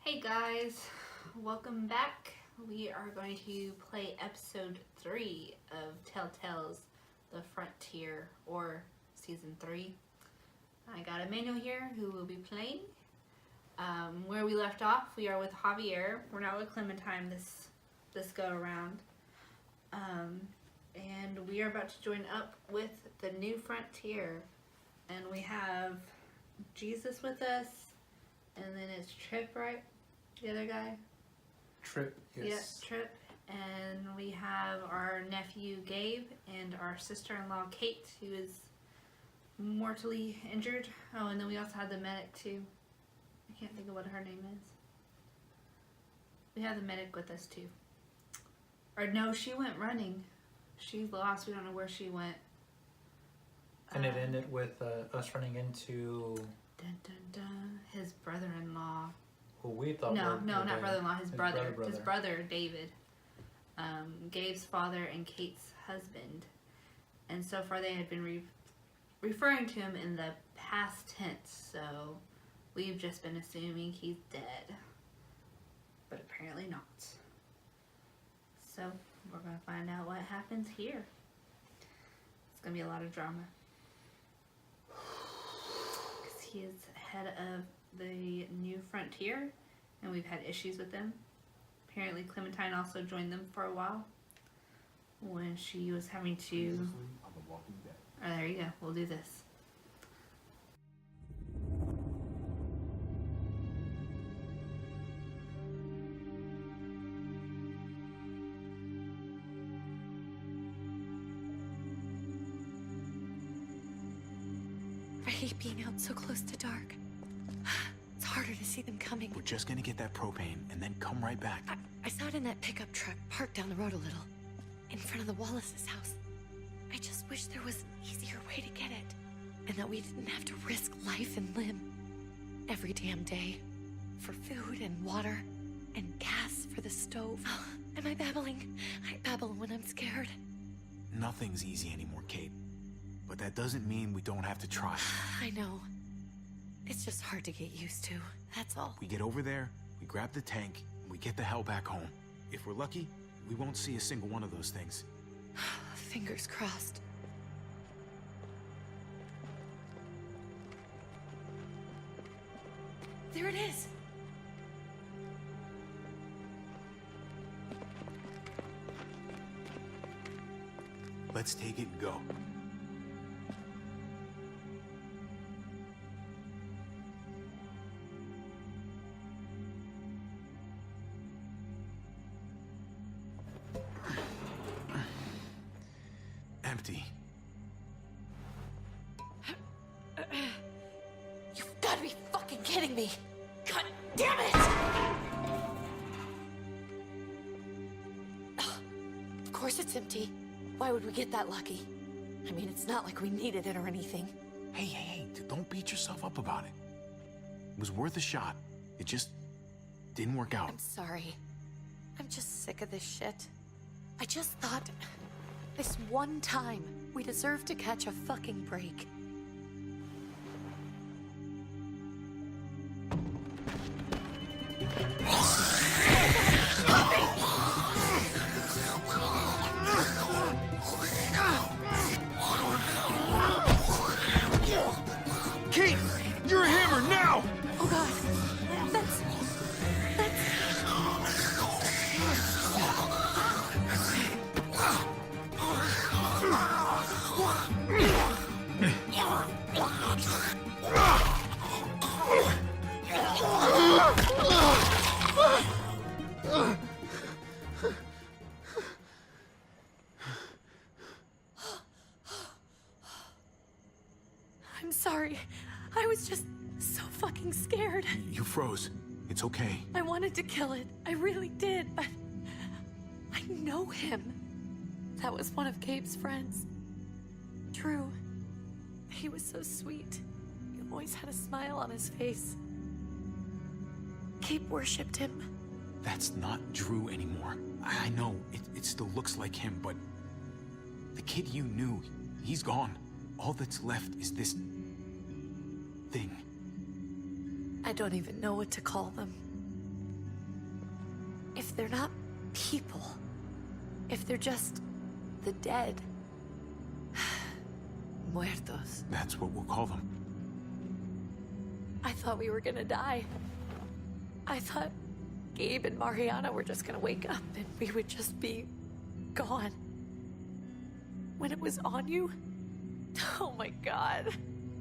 Hey guys, welcome back. We are going to play episode 3 of Telltale's The Frontier, or season 3. I got Emmanuel here who will be playing. Where we left off, we are with Javier. We're not with Clementine this go around. And we are about to join up with the new Frontier. And we have Jesus with us. And then it's Tripp, right? The other guy? Tripp, yes. Yep, Tripp. And we have our nephew Gabe and our sister-in-law Kate, who is mortally injured. Oh, and then we also have the medic too. I can't think of what her name is. We have the medic with us too. Or no, she went running. She's lost. We don't know where she went. And it ended with us running into... Dun, dun, dun, his brother-in-law. Who we thought not brother-in-law, his brother. brother. His brother, David. Gabe's father and Kate's husband. And so far they had been referring to him in the past tense, so we've just been assuming he's dead. But apparently not. So we're going to find out what happens here. It's going to be a lot of drama. Because he is head of the new Frontier, and we've had issues with them. Apparently Clementine also joined them for a while when she was having to... Oh, there you go. We'll do this. I hate being out so close to dark. It's harder to see them coming. We're just gonna get that propane and then come right back. I saw it in that pickup truck parked down the road a little, in front of the Wallace's house. I just wish there was an easier way to get it, and that we didn't have to risk life and limb every damn day for food and water and gas for the stove. Oh, am I babbling? I babble when I'm scared. Nothing's easy anymore, Kate. But that doesn't mean we don't have to try. I know. It's just hard to get used to, that's all. We get over there, we grab the tank, and we get the hell back home. If we're lucky, we won't see a single one of those things. Fingers crossed. There it is! Let's take it and go. Empty. You've got to be fucking kidding me! God damn it! Of course it's empty. Why would we get that lucky? I mean, it's not like we needed it or anything. Hey, don't beat yourself up about it. It was worth a shot. It just didn't work out. I'm sorry. I'm just sick of this shit. I just thought, this one time, we deserve to catch a fucking break. Kate! You're a hammer now! Oh god, that's... I'm sorry. I was just so fucking scared. You froze. It's okay. I wanted to kill it. I really did, but... I know him. That was one of Gabe's friends. Drew. He was so sweet. He always had a smile on his face. Gabe worshipped him. That's not Drew anymore. I know, it still looks like him, but... The kid you knew, he's gone. All that's left is this... thing. I don't even know what to call them. If they're not people, if they're just the dead, muertos. That's what we'll call them. I thought we were gonna die. I thought Gabe and Mariana were just gonna wake up and we would just be gone. When it was on you, oh my God.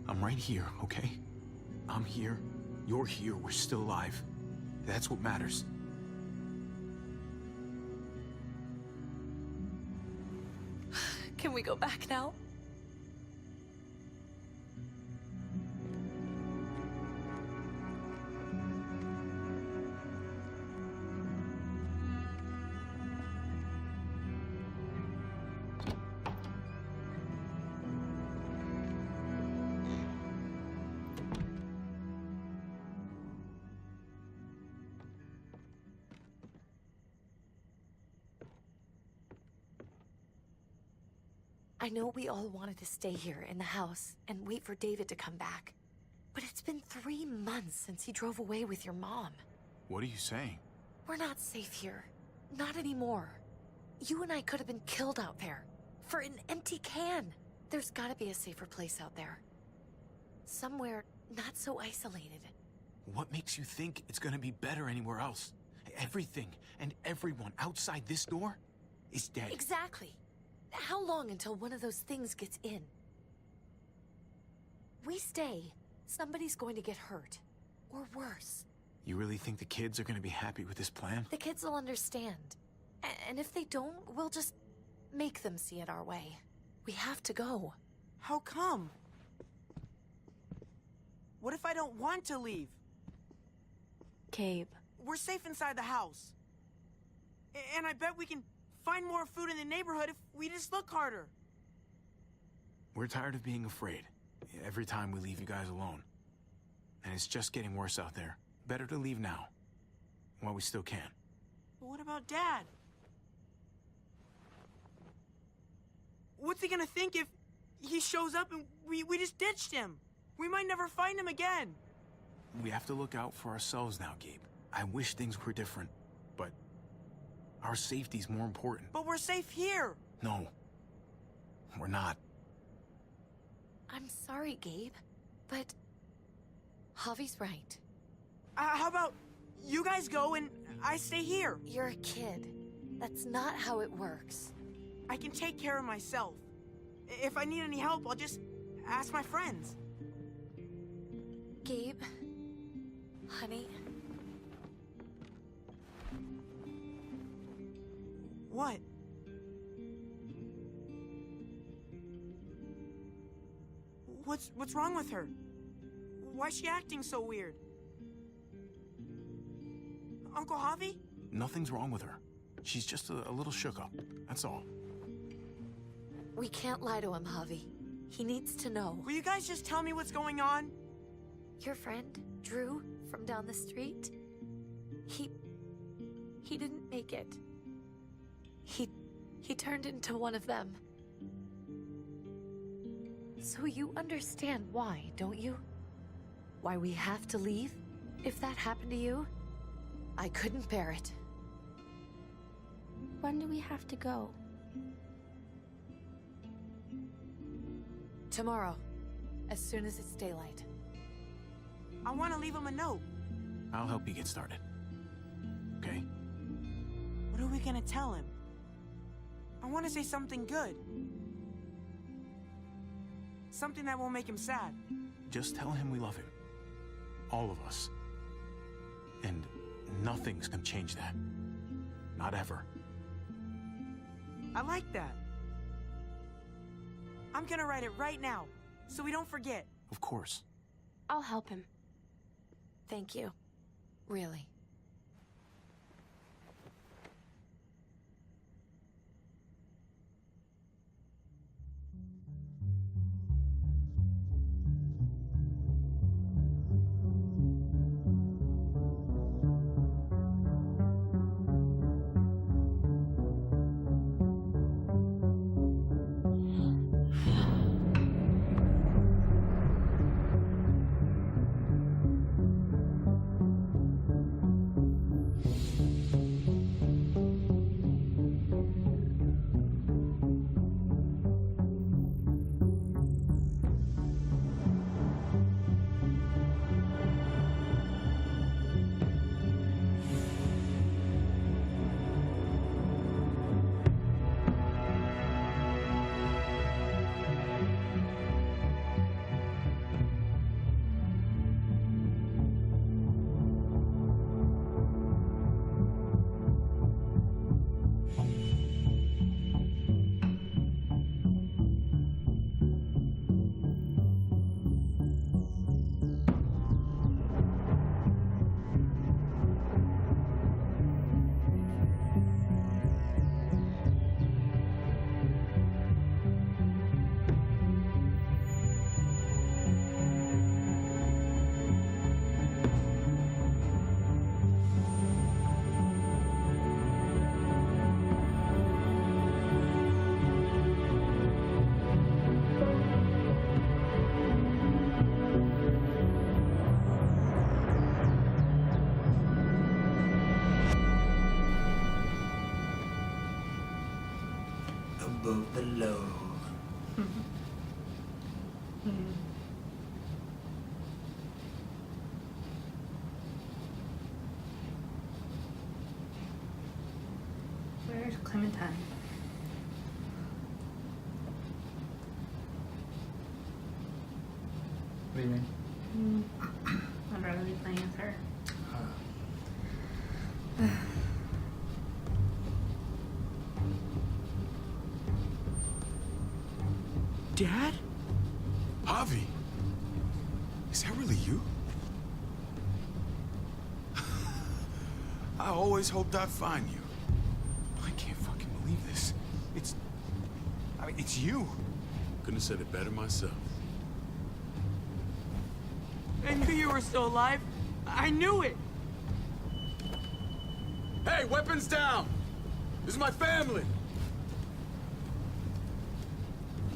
I'm right here, okay? I'm here. You're here. We're still alive. That's what matters. Can we go back now? I know we all wanted to stay here in the house and wait for David to come back. But it's been 3 months since he drove away with your mom. What are you saying? We're not safe here. Not anymore. You and I could have been killed out there. For an empty can. There's gotta be a safer place out there. Somewhere not so isolated. What makes you think it's gonna be better anywhere else? Everything and everyone outside this door is dead. Exactly. How long until one of those things gets in? We stay, somebody's going to get hurt. Or worse. You really think the kids are gonna be happy with this plan? The kids will understand. And if they don't, we'll just make them see it our way. We have to go. How come? What if I don't want to leave? Gabe. We're safe inside the house. And I bet we can find more food in the neighborhood if we just look harder. We're tired of being afraid. Every time we leave you guys alone. And it's just getting worse out there. Better to leave now. While we still can. But what about Dad? What's he gonna think if he shows up and we just ditched him? We might never find him again. We have to look out for ourselves now, Gabe. I wish things were different, but our safety's more important. But we're safe here. No, we're not. I'm sorry, Gabe, but Javi's right. How about you guys go and I stay here? You're a kid. That's not how it works. I can take care of myself. If I need any help, I'll just ask my friends. Gabe, honey, What? What's wrong with her? Why's she acting so weird? Uncle Javi? Nothing's wrong with her. She's just a little shook up, that's all. we can't lie to him, Javi. He needs to know. Will you guys just tell me what's going on? Your friend, Drew, from down the street, he didn't make it. He turned into one of them. So you understand why, don't you? Why we have to leave? If that happened to you, I couldn't bear it. When do we have to go? Tomorrow, as soon as it's daylight. I want to leave him a note. I'll help you get started. Okay? What are we gonna tell him? I want to say something good. Something that won't make him sad. Just tell him we love him. All of us. And nothing's gonna change that. Not ever. I like that. I'm gonna write it right now, so we don't forget. Of course. I'll help him. Thank you. Really. above the law. Where's Clementine? What do you mean? I'd rather be playing with her. Dad? Javi, is that really you? I always hoped I'd find you. I can't fucking believe this. It's you. Couldn't have said it better myself. I knew you were still alive. I knew it. Hey, weapons down! This is my family!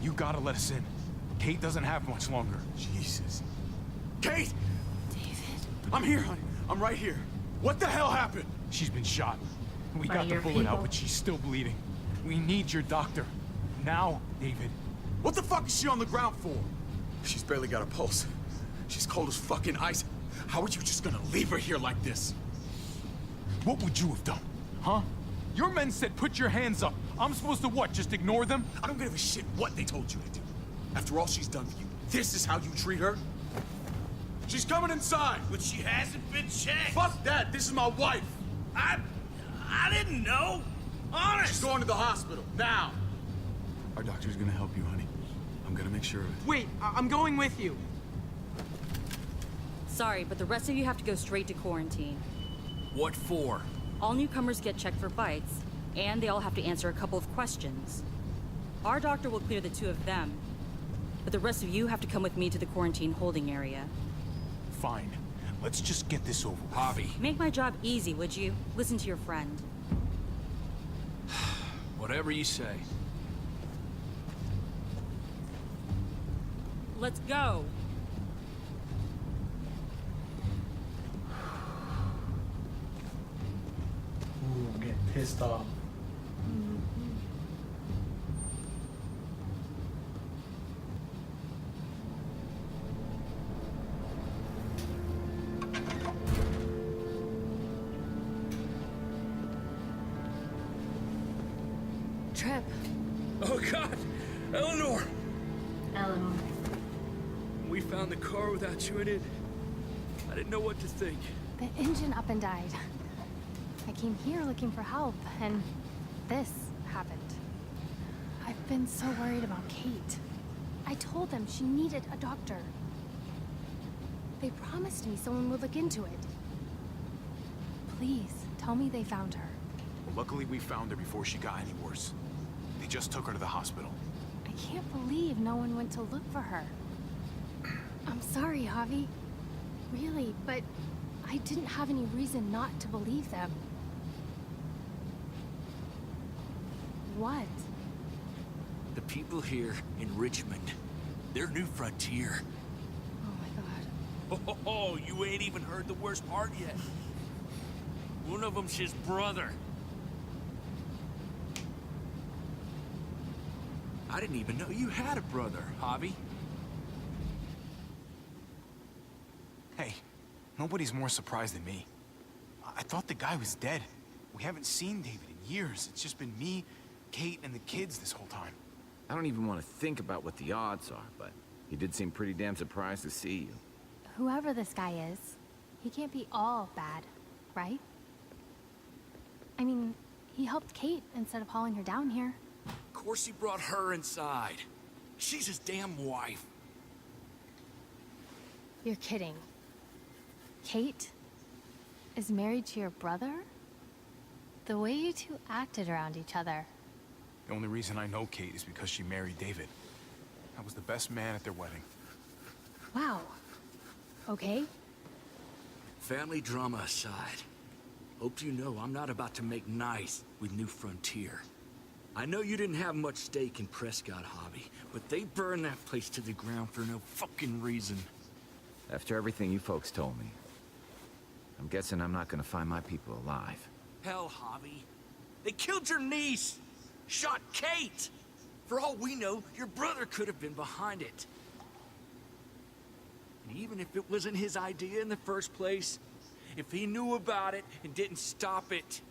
You gotta let us in. Kate doesn't have much longer. Jesus. Kate! David. I'm here, honey. I'm right here. What the hell happened? She's been shot. We By got the your bullet out, people. but she's still bleeding. We need your doctor. Now, David. What the fuck is she on the ground for? She's barely got a pulse. She's cold as fucking ice. How are you just gonna leave her here like this? What would you have done? Huh? Your men said put your hands up. I'm supposed to what, just ignore them? I don't give a shit what they told you to do. After all she's done for you, this is how you treat her? She's coming inside! But she hasn't been checked. Fuck that! This is my wife! I didn't know. Honest. She's going to the hospital, now! Our doctor's gonna help you, honey. I'm gonna make sure of it. Wait, I'm going with you. Sorry, but the rest of you have to go straight to quarantine. What for? All newcomers get checked for bites, and they all have to answer a couple of questions. Our doctor will clear the two of them, but the rest of you have to come with me to the quarantine holding area. Fine. Let's just get this over with. Javi. Make my job easy, would you? Listen to your friend. Whatever you say. Let's go! Ooh, I'm getting pissed off. Tripp. Oh God, Eleanor! Eleanor. We found the car without you in it. I didn't know what to think. The engine up and died. I came here looking for help, and this happened. I've been so worried about Kate. I told them she needed a doctor. They promised me someone would look into it. Please, tell me they found her. Well, luckily we found her before she got any worse. They just took her to the hospital. I can't believe no one went to look for her. I'm sorry, Javi. Really, but I didn't have any reason not to believe them. What? The people here in Richmond, their new frontier. Oh my god. Oh, you ain't even heard the worst part yet. One of them's his brother. I didn't even know you had a brother, Javi. Hey, nobody's more surprised than me. I thought the guy was dead. We haven't seen David in years. It's just been me, Kate, and the kids this whole time. I don't even want to think about what the odds are, but he did seem pretty damn surprised to see you. Whoever this guy is, he can't be all bad, right? I mean, he helped Kate instead of hauling her down here. Of course he brought her inside. She's his damn wife. You're kidding. Kate is married to your brother? The way you two acted around each other. The only reason I know Kate is because she married David. I was the best man at their wedding. Wow. Okay. Family drama aside, hope you know I'm not about to make nice with New Frontier. I know you didn't have much stake in Prescott, Javi, but they burned that place to the ground for no fucking reason. After everything you folks told me, I'm guessing I'm not gonna find my people alive. Hell, Javi. They killed your niece! Shot Kate! For all we know, your brother could have been behind it. And even if it wasn't his idea in the first place, if he knew about it and didn't stop it,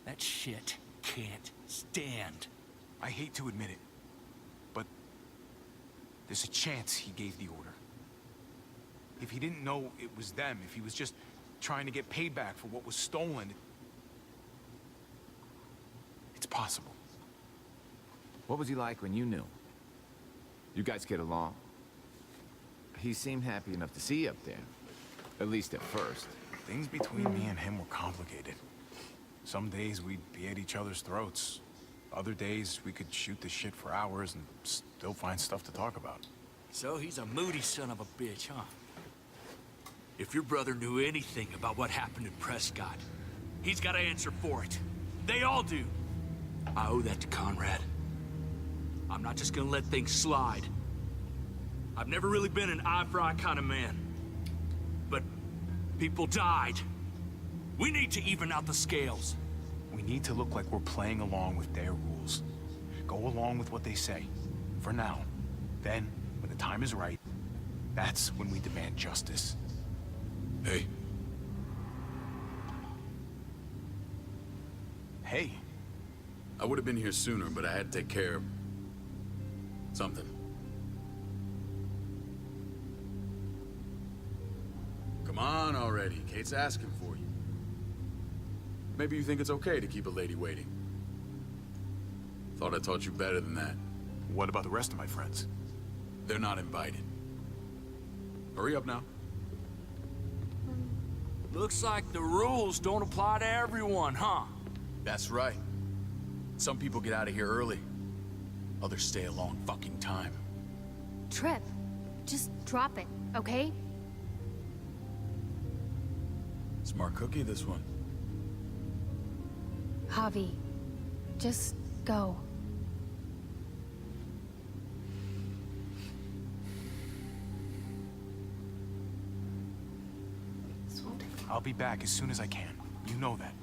that shit can't stand. I hate to admit it, but there's a chance he gave the order. If he didn't know it was them, if he was just trying to get payback for what was stolen, it's possible. What was he like when you knew? You guys get along? He seemed happy enough to see you up there. At least at first. Things between me and him were complicated. Some days we'd be at each other's throats. Other days we could shoot the shit for hours and still find stuff to talk about. So he's a moody son of a bitch, huh? If your brother knew anything about what happened in Prescott, he's got to answer for it. They all do. I owe that to Conrad. I'm not just gonna let things slide. I've never really been an eye-for-eye kind of man. But people died. We need to even out the scales. We need to look like we're playing along with their rules. Go along with what they say. For now. Then, when the time is right, that's when we demand justice. Hey. Hey. I would have been here sooner, but I had to take care of something. Come on already. Kate's asking for you. Maybe you think it's okay to keep a lady waiting. Thought I taught you better than that. What about the rest of my friends? They're not invited. Hurry up now. Looks like the rules don't apply to everyone, huh? That's right. Some people get out of here early. Others stay a long fucking time. Tripp, just drop it, okay? Smart cookie, this one. Javi, just go. I'll be back as soon as I can. You know that.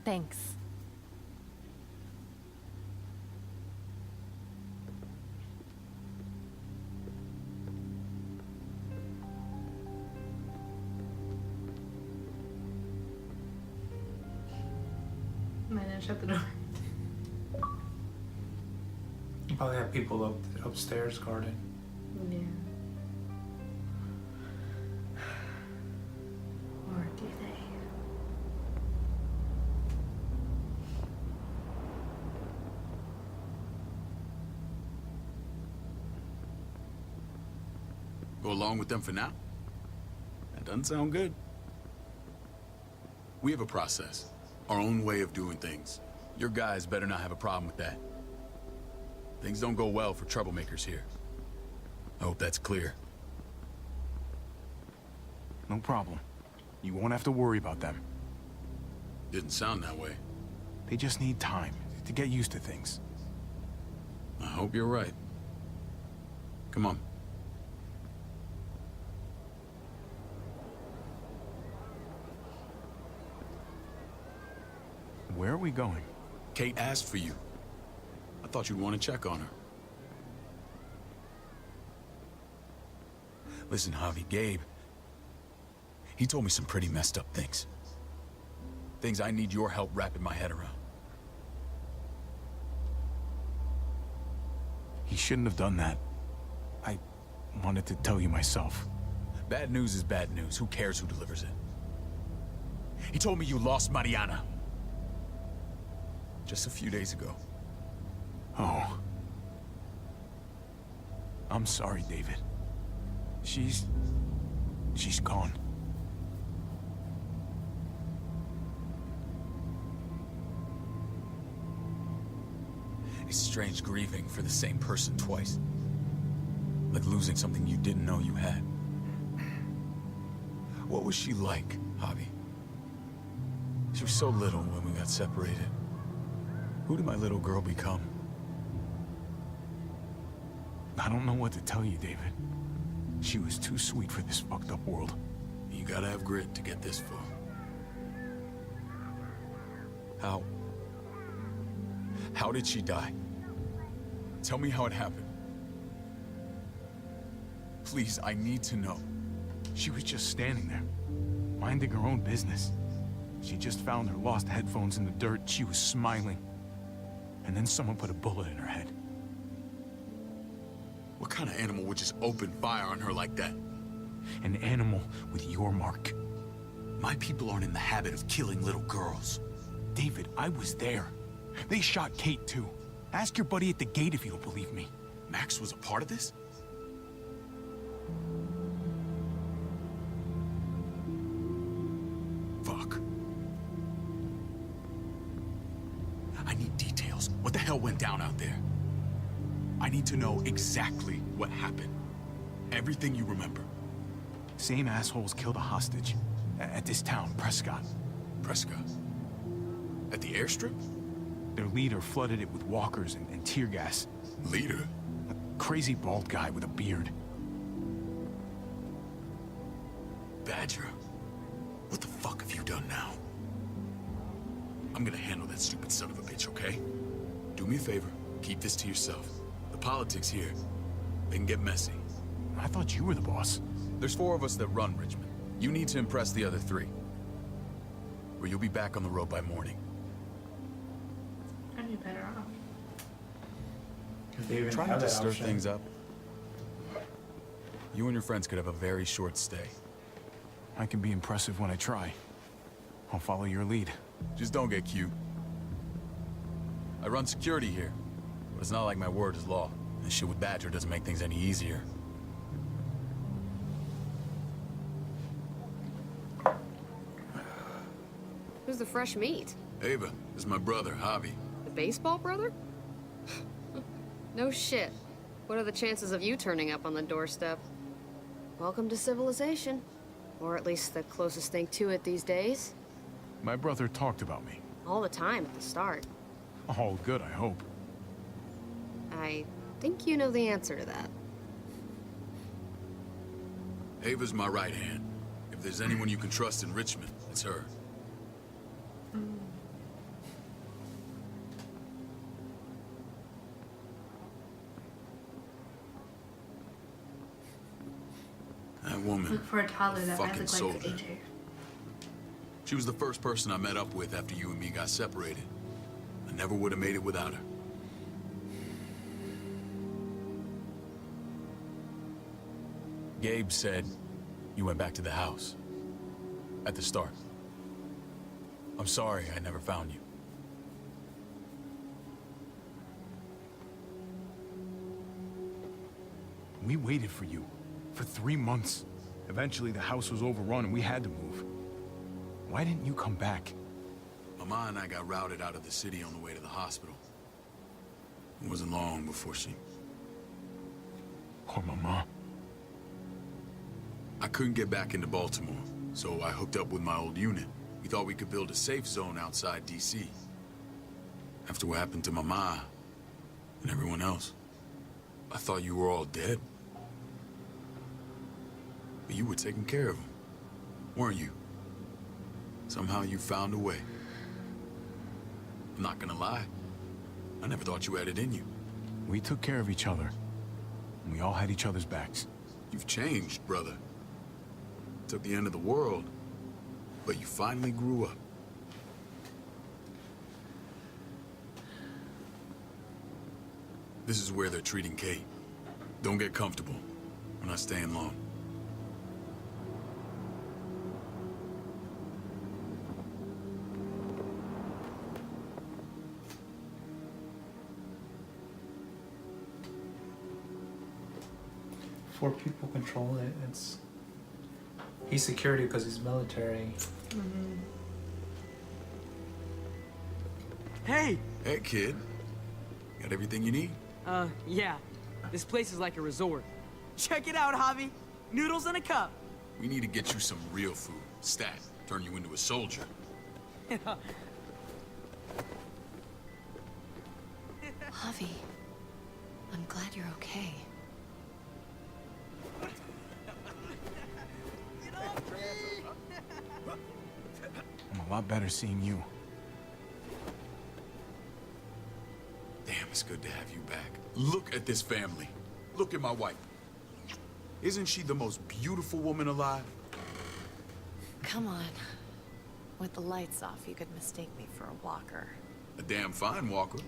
Thanks. Might not shut the door. You probably have people upstairs guarding. Yeah. Or do they? Go along with them for now? That doesn't sound good. We have a process. Our own way of doing things. Your guys better not have a problem with that. Things don't go well for troublemakers here. I hope that's clear. No problem. You won't have to worry about them. Didn't sound that way. They just need time to get used to things. I hope you're right. Come on. Where are we going? Kate asked for you. I thought you'd want to check on her. Listen, Javi, Gabe. He told me some pretty messed up things. Things I need your help wrapping my head around. He shouldn't have done that. I wanted to tell you myself. Bad news is bad news. Who cares who delivers it? He told me you lost Mariana. Just a few days ago. Oh. I'm sorry, David. She's gone. It's strange grieving for the same person twice. Like losing something you didn't know you had. What was she like, Javi? She was so little when we got separated. Who did my little girl become? I don't know what to tell you, David. She was too sweet for this fucked up world. You gotta have grit to get this far. How did she die? Tell me how it happened. Please, I need to know. She was just standing there, minding her own business. She just found her lost headphones in the dirt. She was smiling. And then someone put a bullet in her head. What kind of animal would just open fire on her like that? An animal with your mark. My people aren't in the habit of killing little girls. David, I was there. They shot Kate too. Ask your buddy at the gate if you don't believe me. Max was a part of this? Fuck. I need details. What the hell went down out there? I need to know exactly what happened. Everything you remember. Same assholes killed a hostage. At this town, Prescott. Prescott? At the airstrip? Their leader flooded it with walkers and tear gas. Leader? A crazy bald guy with a beard. Badger, what the fuck have you done now? I'm gonna handle that stupid son of a bitch, okay? Do me a favor, keep this to yourself. The politics here, they can get messy. I thought you were the boss. There's 4 of us that run Richmond. You need to impress the other 3. Or you'll be back on the road by morning. I'd be better off. If they even Try have not to that stir option. things up. You and your friends could have a very short stay. I can be impressive when I try. I'll follow your lead. Just don't get cute. I run security here, but it's not like my word is law. And shit with Badger doesn't make things any easier. Who's the fresh meat? Ava, this is my brother, Javi. The baseball brother? No shit. What are the chances of you turning up on the doorstep? Welcome to civilization. Or at least the closest thing to it these days. My brother talked about me. All the time at the start. All good, I hope. I think you know the answer to that. Ava's my right hand. If there's anyone you can trust in Richmond, it's her. That woman, Look for a toddler that might fucking look like soldier. AJ. She was the first person I met up with after you and me got separated. I never would have made it without her. Gabe said you went back to the house. At the start. I'm sorry I never found you. We waited for you. For 3 months. Eventually the house was overrun and we had to move. Why didn't you come back? Mama and I got routed out of the city on the way to the hospital. It wasn't long before she... Poor Mama. I couldn't get back into Baltimore, so I hooked up with my old unit. We thought we could build a safe zone outside D.C. After what happened to Mama and everyone else, I thought you were all dead. But you were taking care of them, weren't you? Somehow you found a way. I'm not gonna lie. I never thought you had it in you. We took care of each other. And we all had each other's backs. You've changed, brother. Took the end of the world, but you finally grew up. This is where they're treating Kate. Don't get comfortable. We're not staying long. Four people control it. It's he's security because he's military. Hey! Hey, kid. Got everything you need? Yeah. This place is like a resort. Check it out, Javi. Noodles in a cup. We need to get you some real food. Stat. Turn you into a soldier. Javi, I'm glad you're okay. I'm a lot better seeing you. Damn, it's good to have you back. Look at this family. Look at my wife. Isn't she the most beautiful woman alive? Come on. With the lights off, you could mistake me for a walker. A damn fine walker.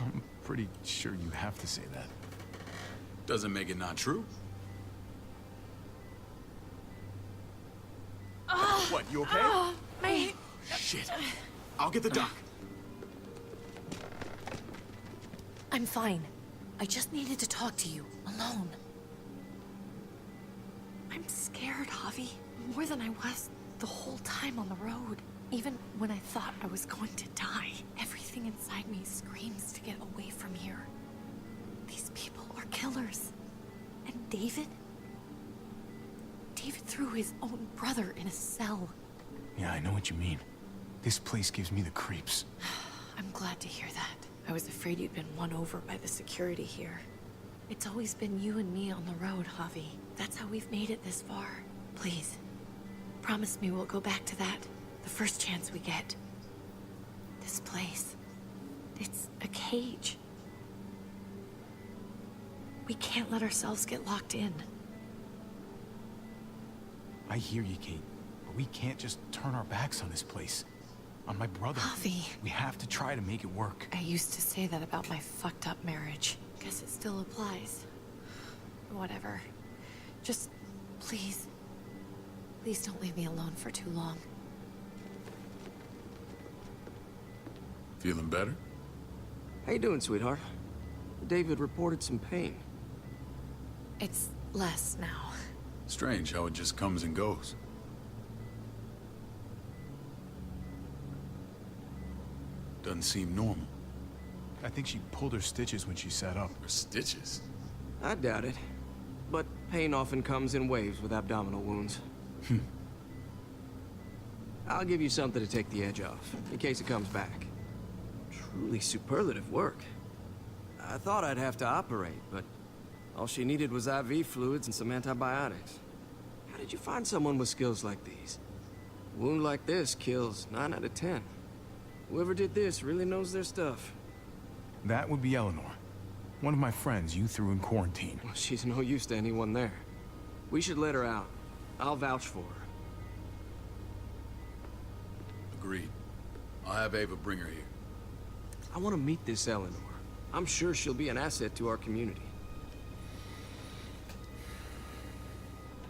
I'm pretty sure you have to say that. Doesn't make it not true. What, you okay? My... Shit. I'll get the doc. I'm fine. I just needed to talk to you, alone. I'm scared, Javi. More than I was the whole time on the road. Even when I thought I was going to die, everything inside me screams to get away from here. These people are killers. And David? David threw his own brother in a cell. Yeah, I know what you mean. This place gives me the creeps. I'm glad to hear that. I was afraid you'd been won over by the security here. It's always been you and me on the road, Javi. That's how we've made it this far. Please, promise me we'll go back to that the first chance we get. This place, it's a cage. We can't let ourselves get locked in. I hear you, Kate, but we can't just turn our backs on this place. On my brother. Javi. We have to try to make it work. I used to say that about my fucked up marriage. Guess it still applies. Whatever. Just, please. Please don't leave me alone for too long. Feeling better? How you doing, sweetheart? David reported some pain. It's less now. Strange how it just comes and goes. Doesn't seem normal. I think she pulled her stitches when she sat up. Her stitches? I doubt it. But pain often comes in waves with abdominal wounds. I'll give you something to take the edge off, in case it comes back. Truly superlative work. I thought I'd have to operate, but all she needed was IV fluids and some antibiotics. How did you find someone with skills like these? A wound like this kills 9 out of 10. Whoever did this really knows their stuff. That would be Eleanor. One of my friends you threw in quarantine. Well, she's no use to anyone there. We should let her out. I'll vouch for her. Agreed. I'll have Ava bring her here. I want to meet this Eleanor. I'm sure she'll be an asset to our community.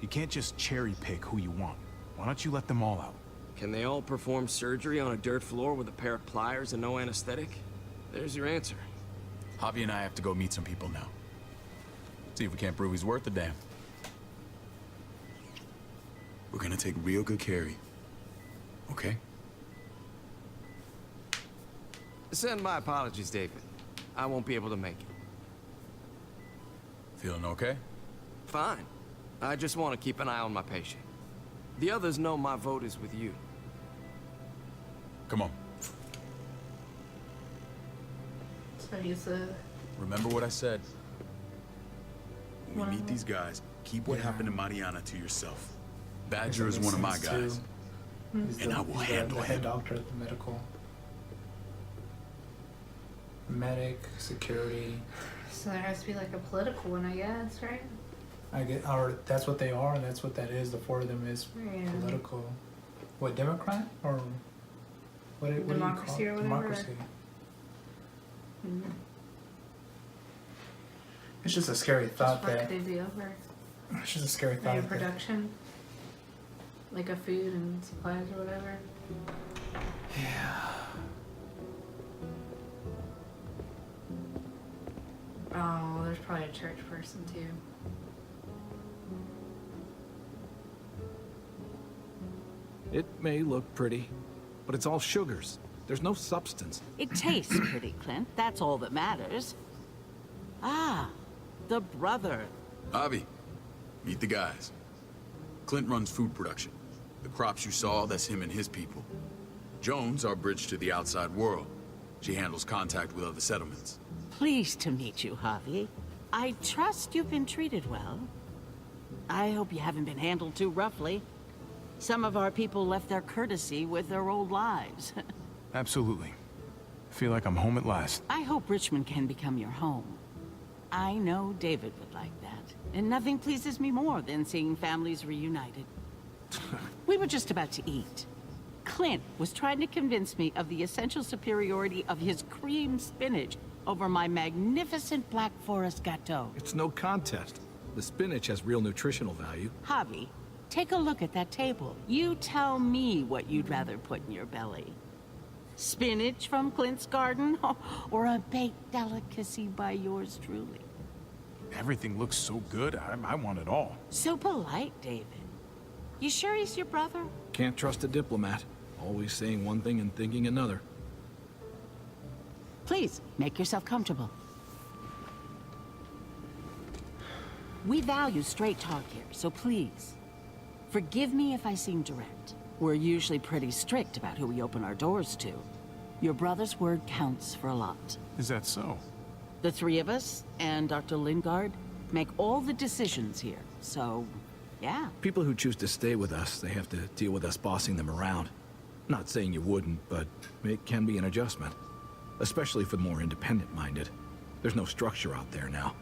You can't just cherry pick who you want. Why don't you let them all out? Can they all perform surgery on a dirt floor with a pair of pliers and no anesthetic? There's your answer. Javi and I have to go meet some people now. See if we can't prove he's worth the damn. We're gonna take real good care of you. Okay? Send my apologies, David. I won't be able to make it. Feeling okay? Fine. I just want to keep an eye on my patient. The others know my vote is with you. Come on. So he's a... Remember what I said. When we meet these guys, keep what happened to Mariana to yourself. Badger is one of my guys. And I will handle the head him. doctor at the medical. Medic, security. So there has to be like a political one, I guess, right? Or that's what they are, and that's what that is. The four of them is Yeah. political. What, Democrat? Or what do you call Democracy it? or whatever. Democracy. Mm-hmm. It's just a scary thought What that. could they be over? It's just a scary Like thought. a that- production? Like a food and supplies or whatever? Yeah. Oh, there's probably a church person too. It may look pretty, but it's all sugars. There's no substance. It tastes pretty, Clint. That's all that matters. Ah, the brother. Javi, meet the guys. Clint runs food production. The crops you saw, that's him and his people. Jones, our bridge to the outside world. She handles contact with other settlements. Pleased to meet you, Javi. I trust you've been treated well. I hope you haven't been handled too roughly. Some of our people left their courtesy with their old lives. Absolutely. I feel like I'm home at last. I hope Richmond can become your home. I know David would like that. And nothing pleases me more than seeing families reunited. We were just about to eat. Clint was trying to convince me of the essential superiority of his cream spinach over my magnificent Black Forest gâteau. It's no contest. The spinach has real nutritional value. Javi, take a look at that table. You tell me what you'd rather put in your belly. Spinach from Clint's garden, or a baked delicacy by yours truly? Everything looks so good, I want it all. So polite, David. You sure he's your brother? Can't trust a diplomat. Always saying one thing and thinking another. Please, make yourself comfortable. We value straight talk here, so please, forgive me if I seem direct. We're usually pretty strict about who we open our doors to. Your brother's word counts for a lot. Is that so? The three of us, and Dr. Lingard, make all the decisions here, so, yeah. People who choose to stay with us, they have to deal with us bossing them around. Not saying you wouldn't, but it can be an adjustment. Especially for the more independent-minded. There's no structure out there now.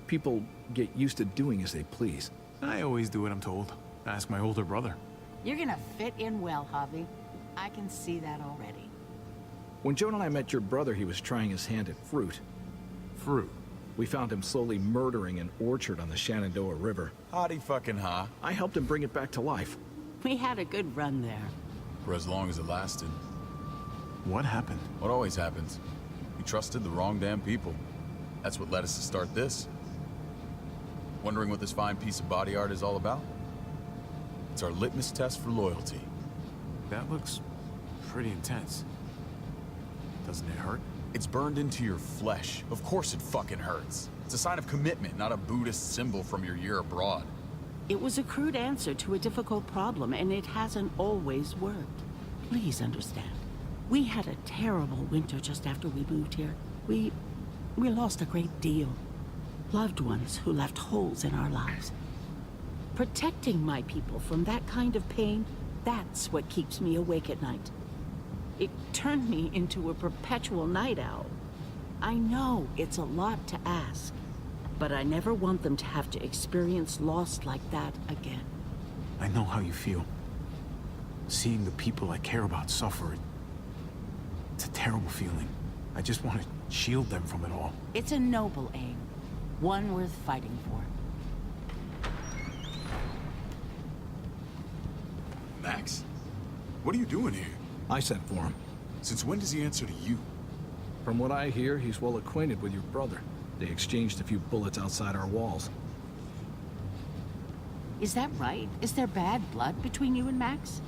People get used to doing as they please. I always do what I'm told. Ask my older brother. You're gonna fit in well, Javi. I can see that already. When Joan and I met your brother, he was trying his hand at fruit. Fruit? We found him slowly murdering an orchard on the Shenandoah River. Howdy fucking ha. I helped him bring it back to life. We had a good run there. For as long as it lasted. What happened? What always happens. We trusted the wrong damn people. That's what led us to start this. Wondering what this fine piece of body art is all about? It's our litmus test for loyalty. That looks pretty intense. Doesn't it hurt? It's burned into your flesh. Of course it fucking hurts. It's a sign of commitment, not a Buddhist symbol from your year abroad. It was a crude answer to a difficult problem, and it hasn't always worked. Please understand. We had a terrible winter just after we moved here. We lost a great deal. Loved ones who left holes in our lives. Protecting my people from that kind of pain, that's what keeps me awake at night. It turned me into a perpetual night owl. I know it's a lot to ask, but I never want them to have to experience loss like that again. I know how you feel. Seeing the people I care about suffer, it's a terrible feeling. I just want to shield them from it all. It's a noble aim, one worth fighting for. Max, what are you doing here? I sent for him. Since when does he answer to you? From what I hear, he's well acquainted with your brother. They exchanged a few bullets outside our walls. Is that right? Is there bad blood between you and Max?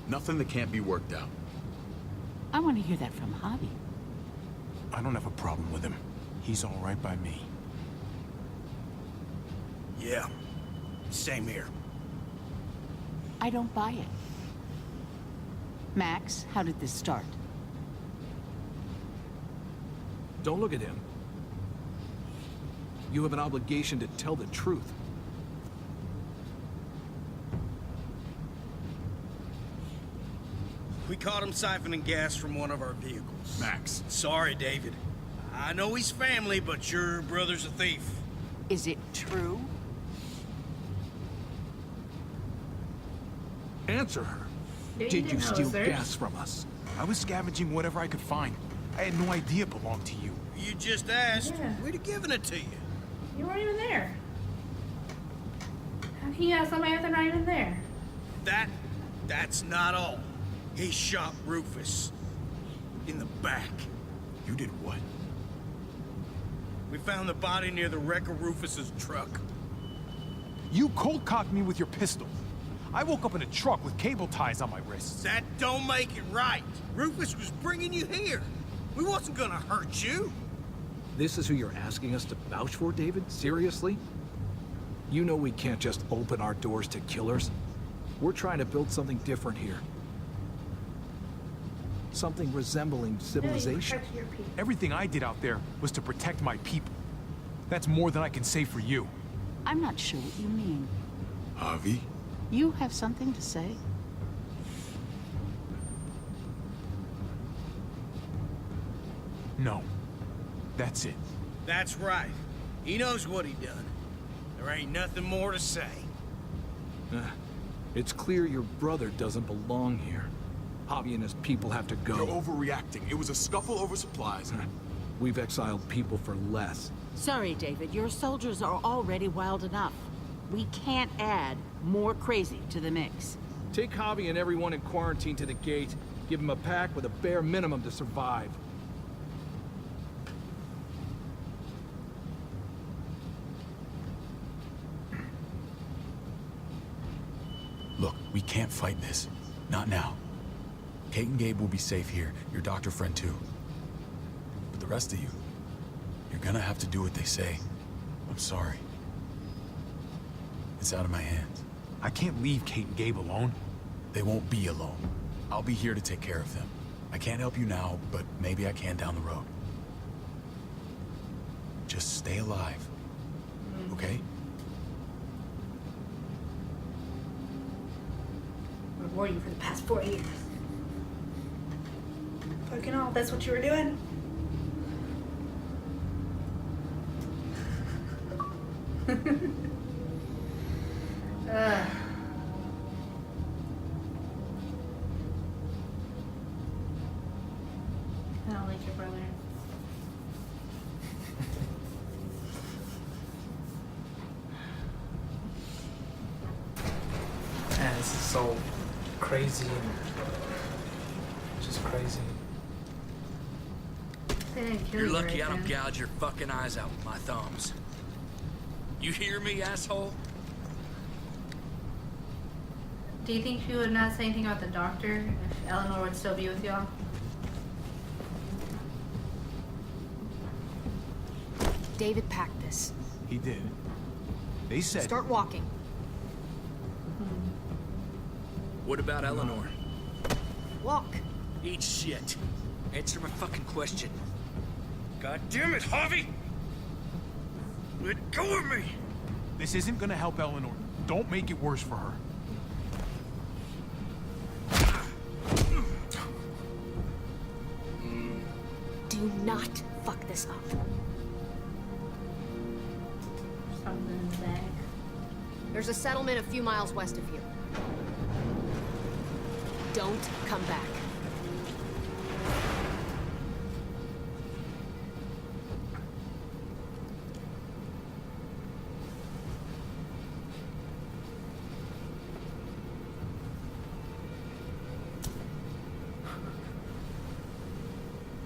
Nothing that can't be worked out. I want to hear that from Javi. I don't have a problem with him. He's all right by me. Yeah, same here. I don't buy it. Max, how did this start? Don't look at him. You have an obligation to tell the truth. We caught him siphoning gas from one of our vehicles. Max. Sorry, David. I know he's family, but your brother's a thief. Is it true? Answer her. Yeah, Did you know, steal sir. gas from us? I was scavenging whatever I could find. I had no idea it belonged to you. You just asked. Yeah. We'd have given it to you. You weren't even there. How can you ask somebody if they're not even there? That's not all. He shot Rufus. In the back. You did what? We found the body near the wreck of Rufus's truck. You cold-cocked me with your pistol. I woke up in a truck with cable ties on my wrists. That don't make it right. Rufus was bringing you here. We wasn't gonna hurt you. This is who you're asking us to vouch for, David? Seriously? You know we can't just open our doors to killers. We're trying to build something different here. Something resembling civilization. Everything I did out there was to protect my people. That's more than I can say for you. I'm not sure what you mean. Javi? You have something to say? No. That's it. That's right. He knows what he done. There ain't nothing more to say. It's clear your brother doesn't belong here. Javi and his people have to go. You're overreacting. It was a scuffle over supplies. We've exiled people for less. Sorry, David. Your soldiers are already wild enough. We can't add more crazy to the mix. Take Javi and everyone in quarantine to the gate. Give them a pack with a bare minimum to survive. Look, we can't fight this. Not now. Kate and Gabe will be safe here. Your doctor friend too. But the rest of you, you're gonna have to do what they say. I'm sorry. It's out of my hands. I can't leave Kate and Gabe alone. They won't be alone. I'll be here to take care of them. I can't help you now, but maybe I can down the road. Just stay alive, okay? I've warned you for the past 4 years. Fucking all, that's what you were doing? I don't like your brother. Man, this is so crazy. Just crazy. They didn't kill You're you lucky right I don't then. gouge your fucking eyes out with my thumbs. You hear me, asshole? Do you think she would not say anything about the doctor if Eleanor would still be with y'all? David packed this. He did. They said... Start walking. What about Eleanor? Walk. Eat shit. Answer my fucking question. God damn it, Javi! Let go of me! This isn't gonna help Eleanor. Don't make it worse for her. Do not fuck this up. Something in the bag. There's a settlement a few miles west of here. Don't come back.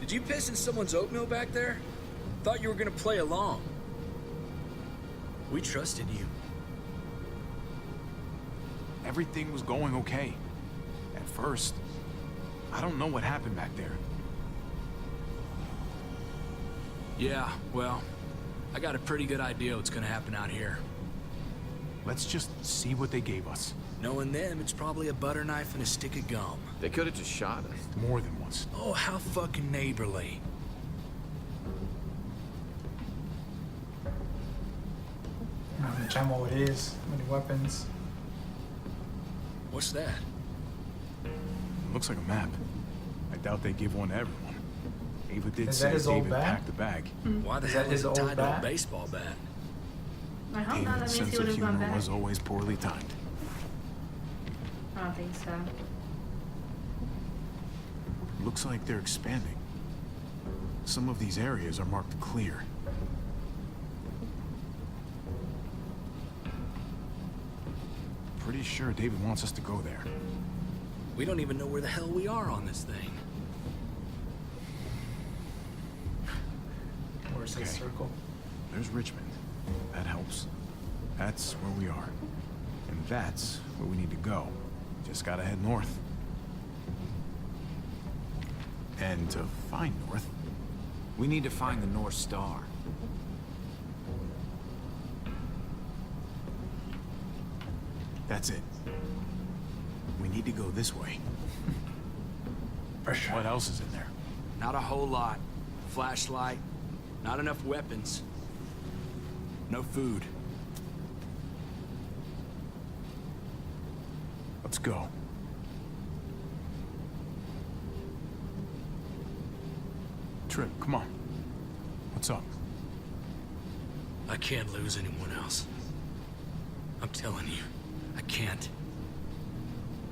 Did you piss in someone's oatmeal back there? Thought you were gonna play along. We trusted you. Everything was going okay. At first. I don't know what happened back there. Yeah, well, I got a pretty good idea what's gonna happen out here. Let's just see what they gave us. Knowing them, it's probably a butter knife and a stick of gum. They could have just shot us. More than once. Oh, how fucking neighborly. How much ammo it is, how many weapons. What's that? Looks like a map. I doubt they give one to everyone. Ava did Is say that his old David bat? packed the bag. Why the Is hell that his is it old tied to a bat? baseball bat? I hope not. That David's means sense he would of have gone humor back. was always poorly timed. I don't think so. Looks like they're expanding. Some of these areas are marked clear. Pretty sure David wants us to go there. We don't even know where the hell we are on this thing. Where's this circle? There's Richmond. That helps. That's where we are. And that's where we need to go. Just gotta head north. And to find north, We need to find the North Star. that's it. We need to go this way. For sure. What else is in there? Not a whole lot. Flashlight, not enough weapons. No food. Let's go. Tripp, come on. What's up? I can't lose anyone else. I'm telling you, I can't.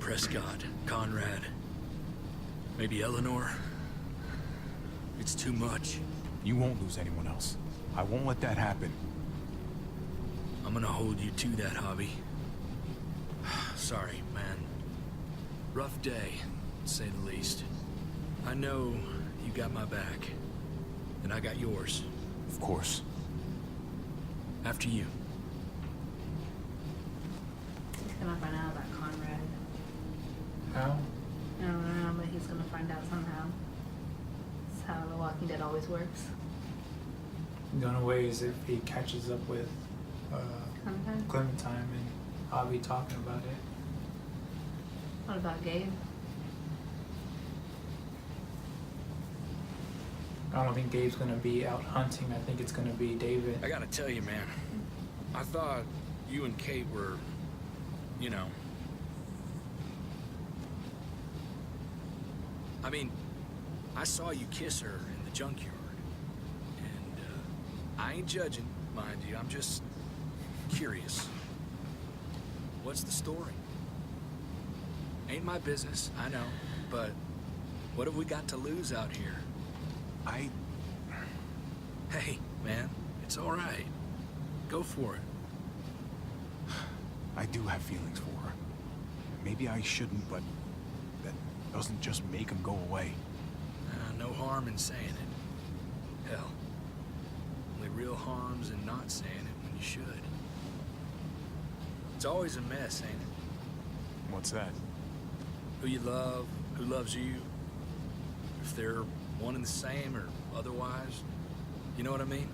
Prescott, Conrad, maybe Eleanor. It's too much. You won't lose anyone else. I won't let that happen. I'm gonna hold you to that, Javi. Sorry, man. Rough day, to say the least. I know you got my back, and I got yours. Of course. After you. He's gonna find out about Conrad. How? I don't know, but he's gonna find out somehow. That's how The Walking Dead always works. The only way is if he catches up with Clementine and Javi talking about it. What about Gabe? I don't think Gabe's gonna be out hunting. I think it's gonna be David. I gotta tell you, man. I thought you and Kate were, you know... I mean, I saw you kiss her in the junkyard. And, I ain't judging, mind you. I'm just curious. What's the story? Ain't my business, I know. But what have we got to lose out here? Hey, man, it's all right. Go for it. I do have feelings for her. Maybe I shouldn't, but that doesn't just make them go away. No harm in saying it. Hell, only real harm's in not saying it when you should. It's always a mess, ain't it? What's that? Who you love, who loves you, if they're one and the same or otherwise. You know what I mean?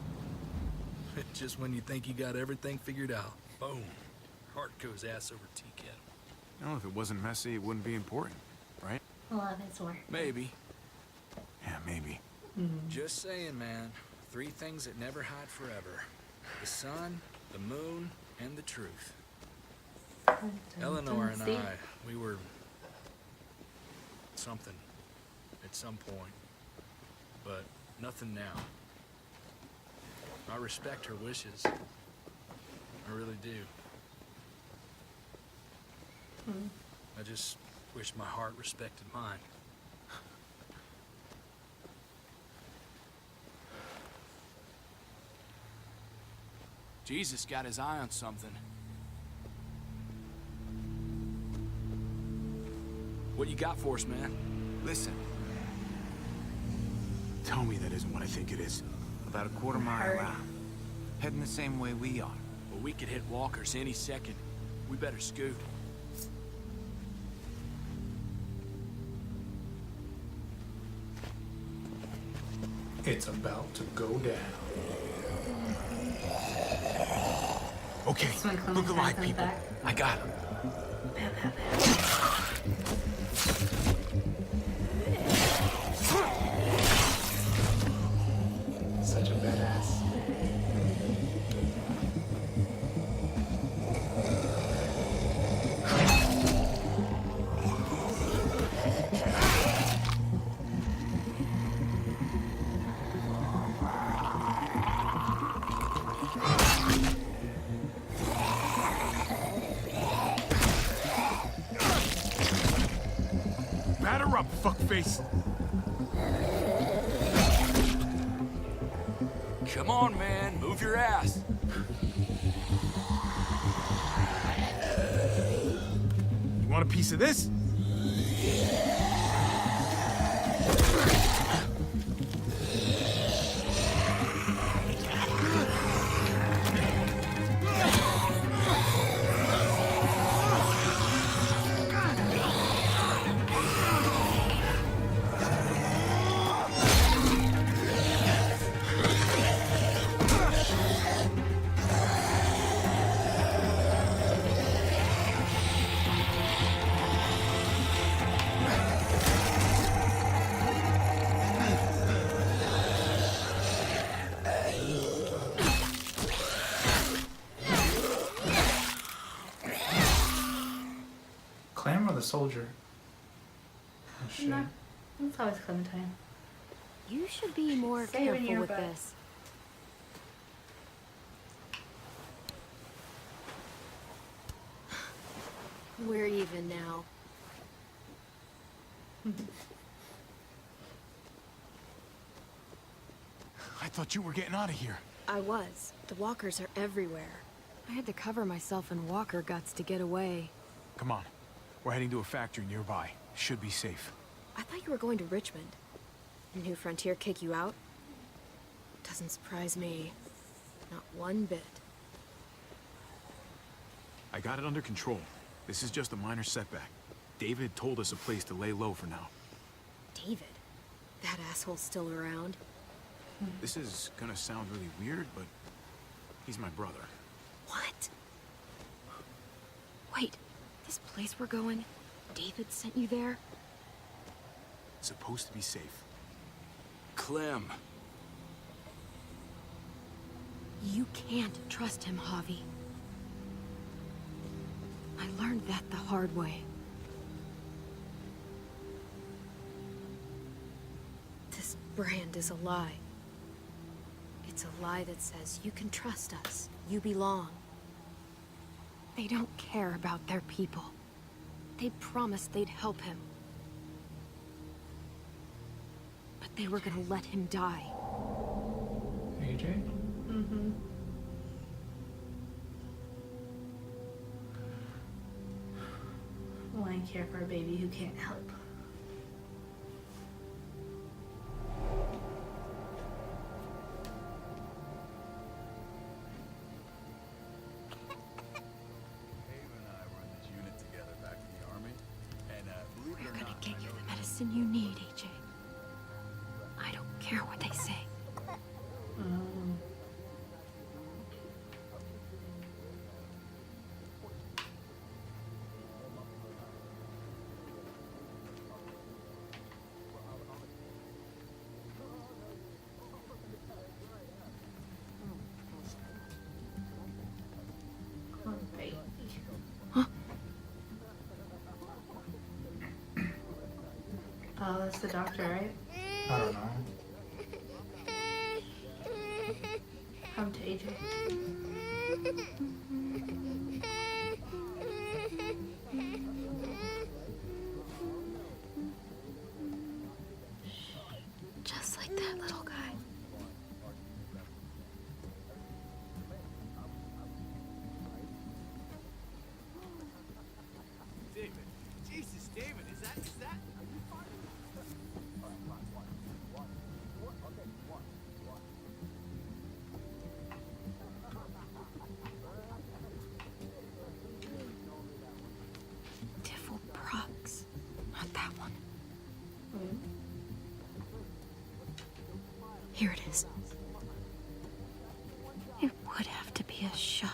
Just when you think you got everything figured out, boom, heart goes ass over tea kettle. No, if it wasn't messy, it wouldn't be important, right? Love is worth. Maybe. Yeah, maybe. Just saying, man. 3 things that never hide forever. The sun, the moon, and the truth. Eleanor and I, we were... something. At some point. But nothing now. I respect her wishes. I really do. I just wish my heart respected mine. Jesus got his eye on something. What you got for us, man? Listen. Tell me that isn't what I think it is. About a quarter mile out. Heading the same way we are. Well, we could hit walkers any second. We better scoot. It's about to go down. Okay, look alive, people. I got him. Such a badass. Batter up, fuckface. Come on, man. Move your ass. You want a piece of this? Clem or the soldier? Oh shit. No, it's always Clementine. You should be more Stay in careful your with butt. this. We're even now. I thought you were getting out of here. I was. The walkers are everywhere. I had to cover myself in walker guts to get away. Come on. We're heading to a factory nearby. Should be safe. I thought you were going to Richmond. New Frontier kick you out? Doesn't surprise me. Not one bit. I got it under control. This is just a minor setback. David told us a place to lay low for now. David? That asshole's still around? This is gonna sound really weird, but he's my brother. What? Wait, this place we're going, David sent you there? It's supposed to be safe. Clem. You can't trust him, Javi. I learned that the hard way. This brand is a lie. It's a lie that says you can trust us, you belong. They don't care about their people. They promised they'd help him. But they were gonna let him die. AJ? Mm-hmm. Why care for a baby who can't help? We're gonna get you the medicine you need, AJ. I don't care what they say. Oh, that's the doctor, right? I don't know. Come to AJ. Just like that little guy. David. Jesus, David, is that? Prox. Not that one. Here it is. It would have to be a shot.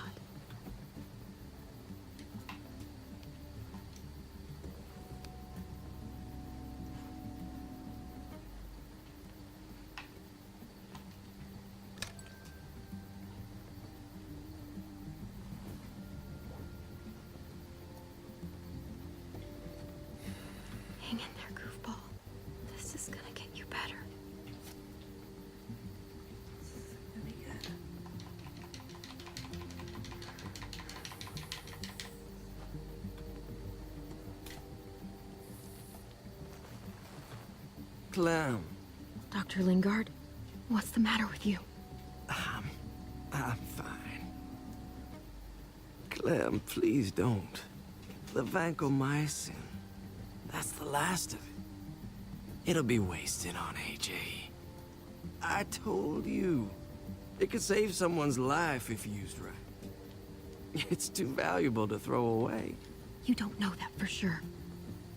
Hang in there, goofball. This is gonna get you better. Clem. Dr. Lingard, what's the matter with you? I'm fine. Clem, please don't. The vancomycin. That's the last of it. It'll be wasted on AJ. I told you. It could save someone's life if used right. It's too valuable to throw away. You don't know that for sure.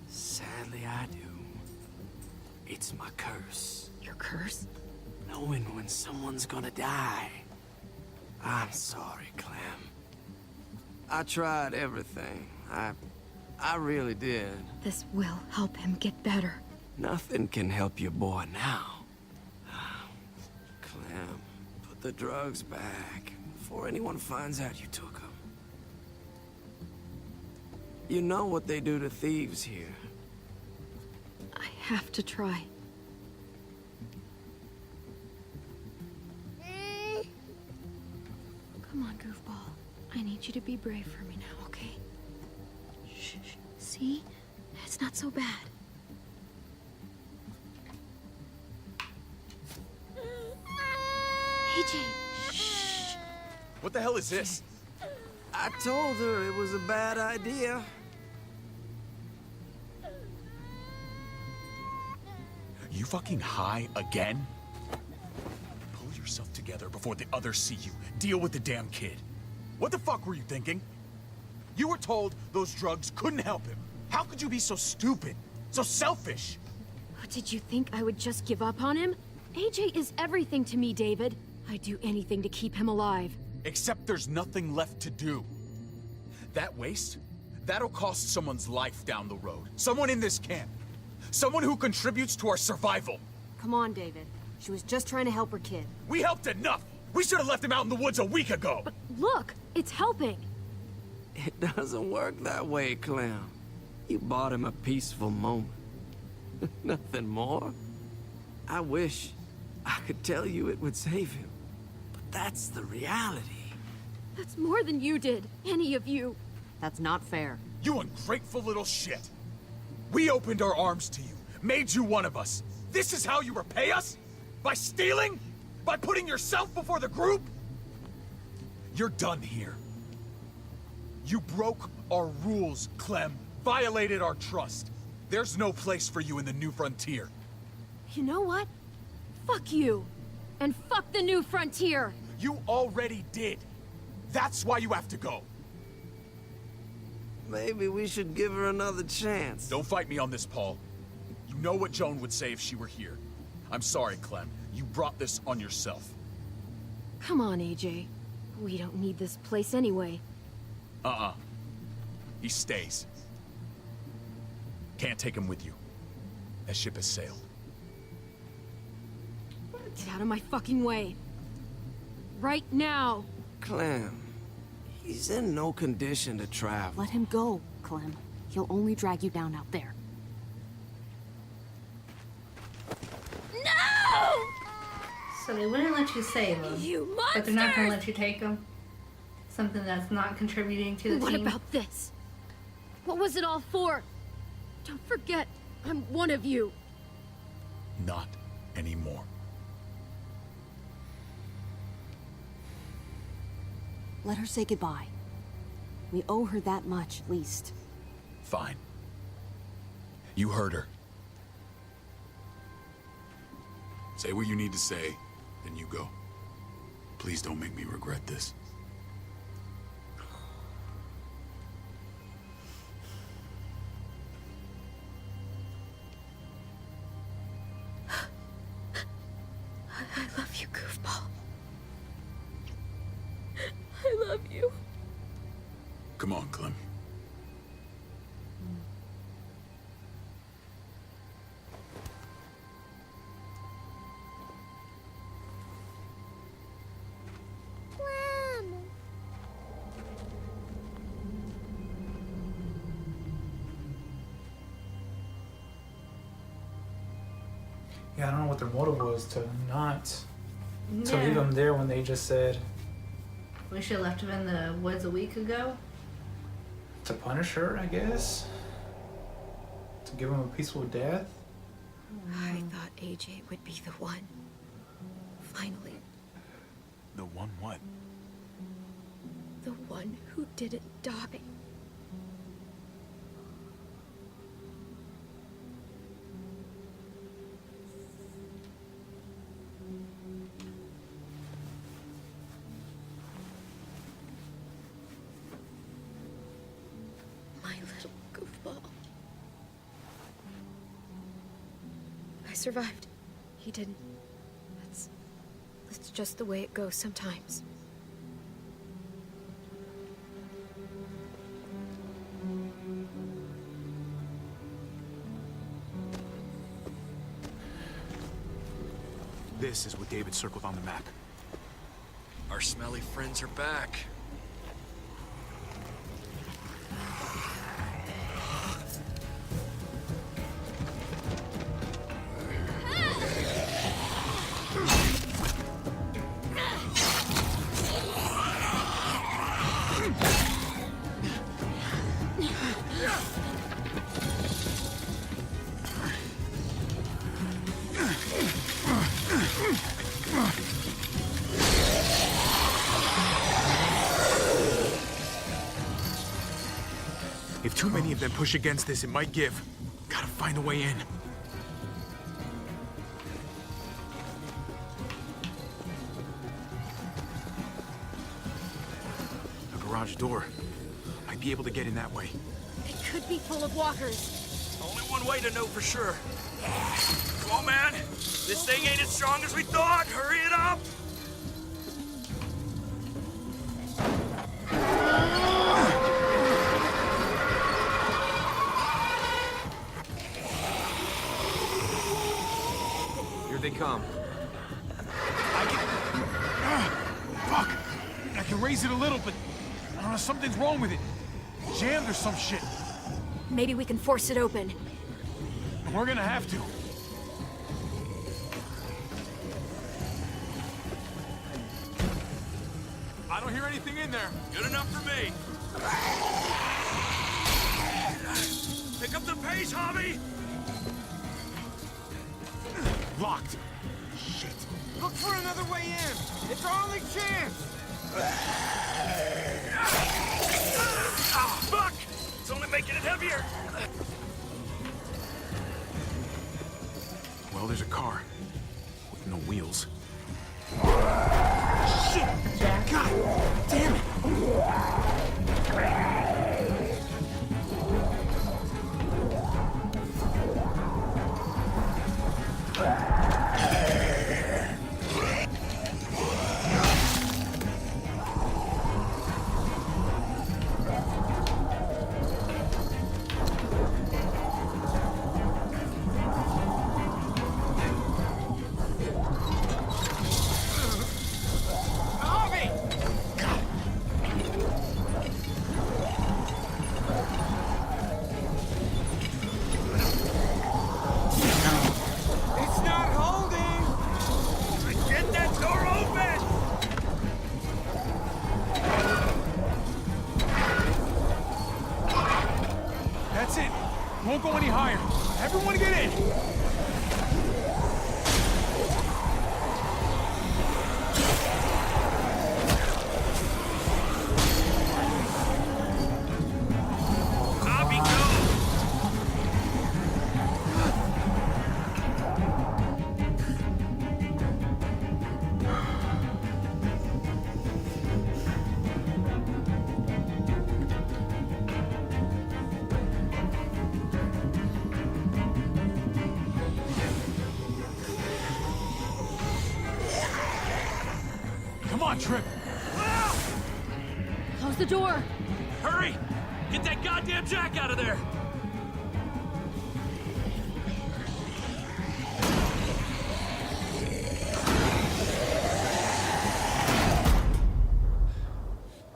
Sadly, I do. It's my curse. Your curse? Knowing when someone's gonna die. I'm sorry, Clem. I tried everything. I really did. This will help him get better. Nothing can help your boy now. Clem, put the drugs back before anyone finds out you took them. You know what they do to thieves here. I have to try. Come on, goofball. I need you to be brave for me now, okay? Shh. See? It's not so bad. AJ, shh. What the hell is this? I told her it was a bad idea. You fucking high again? Pull yourself together before the others see you. Deal with the damn kid. What the fuck were you thinking? You were told those drugs couldn't help him. How could you be so stupid? So selfish? Did you think I would just give up on him? AJ is everything to me, David. I'd do anything to keep him alive. Except there's nothing left to do. That waste, that'll cost someone's life down the road. Someone in this camp. Someone who contributes to our survival. Come on, David. She was just trying to help her kid. We helped enough! We should have left him out in the woods a week ago! But look, it's helping. It doesn't work that way, Clem. You bought him a peaceful moment. Nothing more. I wish I could tell you it would save him. But that's the reality. That's more than you did, any of you. That's not fair. You ungrateful little shit! We opened our arms to you, made you one of us. This is how you repay us? By stealing? By putting yourself before the group? You're done here. You broke our rules, Clem. Violated our trust. There's no place for you in the New Frontier. You know what? Fuck you. And fuck the New Frontier. You already did. That's why you have to go. Maybe we should give her another chance. Don't fight me on this, Paul. You know what Joan would say if she were here. I'm sorry, Clem. You brought this on yourself. Come on, AJ. We don't need this place anyway. He stays. Can't take him with you. That ship has sailed. Get out of my fucking way. Right now. Clem, he's in no condition to travel. Let him go, Clem. He'll only drag you down out there. No! So they wouldn't let you save them. You but they're not going to monsters! let you take them. Something that's not contributing to the What team. about this? What was it all for? Don't forget, I'm one of you. Not anymore. Let her say goodbye. We owe her that much, at least. Fine. You heard her. Say what you need to say, then you go. Please don't make me regret this. I love you, goofball. I love you. Come on, Clem. Yeah, I don't know what their motive was to Yeah. leave him there when they just said We should have left him in the woods a week ago. to punish her, I guess. To give him a peaceful death. I thought AJ would be the one. Finally, The one what? the one who didn't die. My little goofball. I survived. He didn't. That's just the way it goes sometimes. This is what David circled on the map. Our smelly friends are back. too many of them push against this, it might give. Gotta find a way in. A garage door. Might be able to get in that way. It could be full of walkers. Only one way to know for sure. Come on, man. This thing ain't as strong as we thought. Hurry it up. Here they come. Fuck! I can raise it a little, but I don't know, something's wrong with it. Jammed or some shit. Maybe we can force it open. We're gonna have to. I don't hear anything in there. Good enough for me. Pick up the pace, Javi! Locked. Shit. Look for another way in. It's our only chance. Ah, fuck! It's only making it heavier. Well, there's a car. With no wheels. Shit! God damn it! Won't go any higher. Everyone get in! Javi, go! Come on, Tripp! Close the door! Hurry! Get that goddamn jack out of there!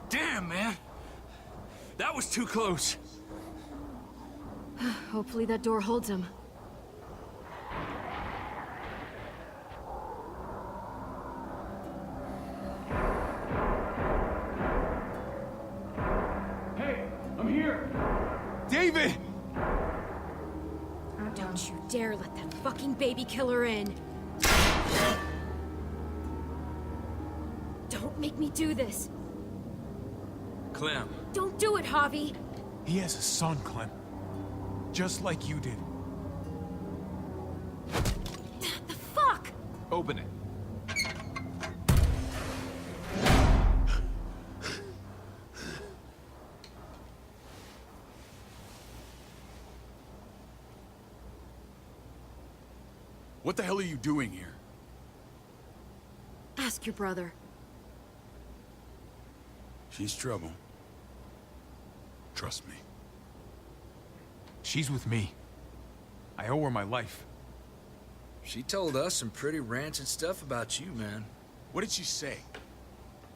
Damn, man! That was too close. Hopefully that door holds him. David! Don't you dare let that fucking baby killer in! Don't make me do this! Clem. Don't do it, Javi! He has a son, Clem. Just like you did. The fuck? Open it. What the hell are you doing here? Ask your brother. She's trouble. Trust me. She's with me. I owe her my life. She told us some pretty rancid stuff about you, man. What did she say?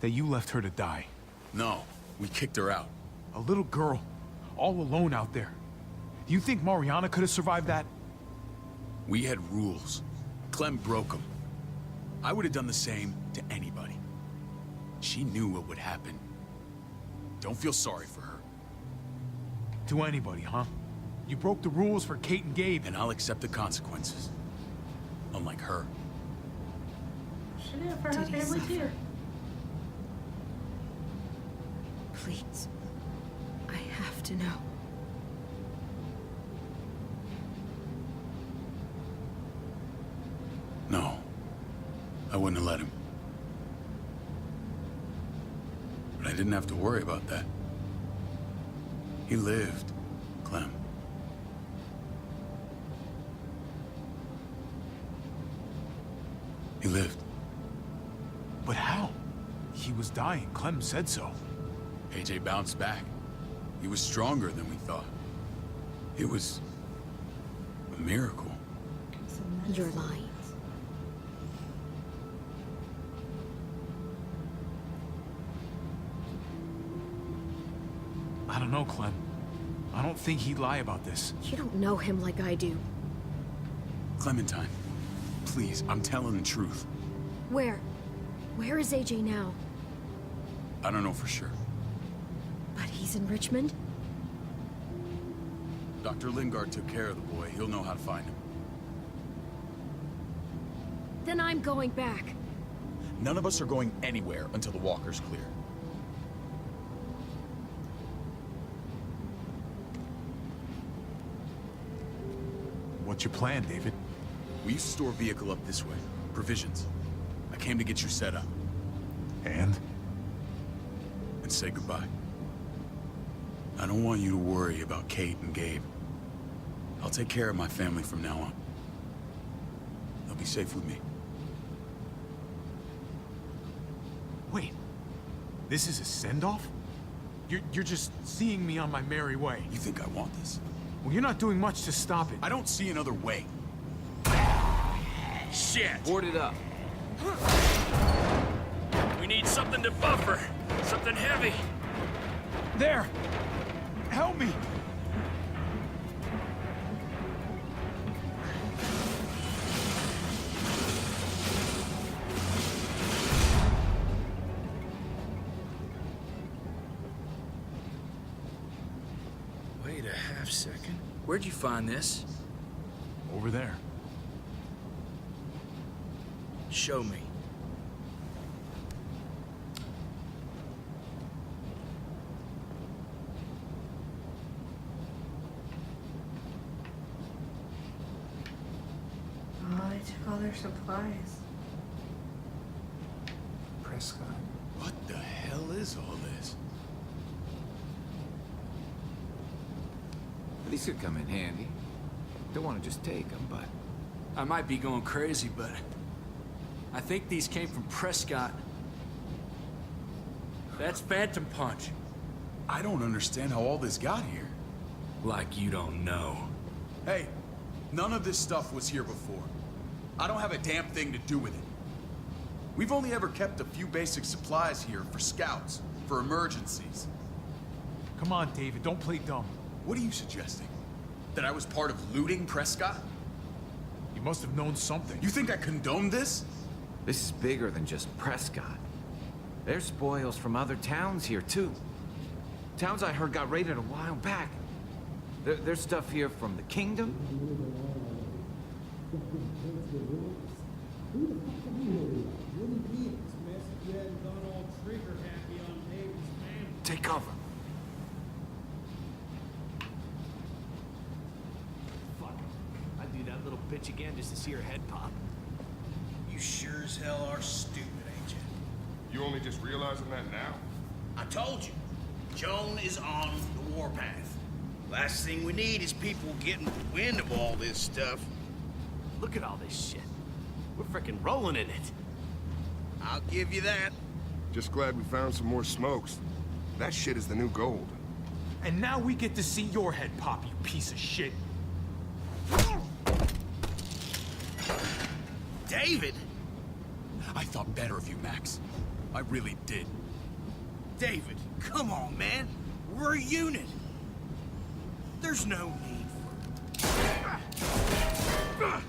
That you left her to die. No, we kicked her out. A little girl, all alone out there. Do you think Mariana could have survived that? We had rules. Clem broke them. I would have done the same to anybody. She knew what would happen. Don't feel sorry for her. To anybody, huh? You broke the rules for Kate and Gabe. And I'll accept the consequences. Unlike her. She did it for her family too. Please. I have to know. No. I wouldn't have let him. But I didn't have to worry about that. He lived, Clem. He lived. But how? He was dying. Clem said so. AJ bounced back. He was stronger than we thought. It was a miracle. You're lying. I don't know, Clem. I don't think he'd lie about this. You don't know him like I do. Clementine, please, I'm telling the truth. Where? Where is AJ now? I don't know for sure. But he's in Richmond? Dr. Lingard took care of the boy. He'll know how to find him. Then I'm going back. None of us are going anywhere until the walker's clear. What's your plan, David? We used to store a vehicle up this way. Provisions. I came to get you set up. And? And say goodbye. I don't want you to worry about Kate and Gabe. I'll take care of my family from now on. They'll be safe with me. Wait. This is a send-off? You're just seeing me on my merry way. You think I want this? Well, you're not doing much to stop it. I don't see another way. Shit! Board it up. We need something to buffer. Something heavy. There! Help me! Wait a half second. Where'd you find this? Over there. Show me. Oh, they took all their supplies. Prescott. What the hell is all this? These could come in handy. Don't want to just take them, but... I might be going crazy, but I think these came from Prescott. That's Phantom Punch. I don't understand how all this got here. Like you don't know. Hey, none of this stuff was here before. I don't have a damn thing to do with it. We've only ever kept a few basic supplies here for scouts, for emergencies. Come on, David, don't play dumb. What are you suggesting? That I was part of looting Prescott? You must have known something. You think I condoned this? This is bigger than just Prescott. There's spoils from other towns here, too. Towns I heard got raided a while back. There's stuff here from the kingdom. Take cover. Fuck. I'd do that little bitch again just to see her head pop. You sure as hell are stupid, ain't you? You only just realizing that now? I told you. Joan is on the warpath. Last thing we need is people getting wind of all this stuff. Look at all this shit. We're frickin' rolling in it. I'll give you that. Just glad we found some more smokes. That shit is the new gold. And now we get to see your head pop, you piece of shit. David? I thought better of you, Max. I really did. David, come on, man. We're a unit. There's no need for...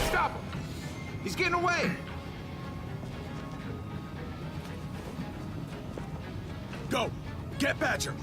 Stop him! He's getting away! Go! Get Badger!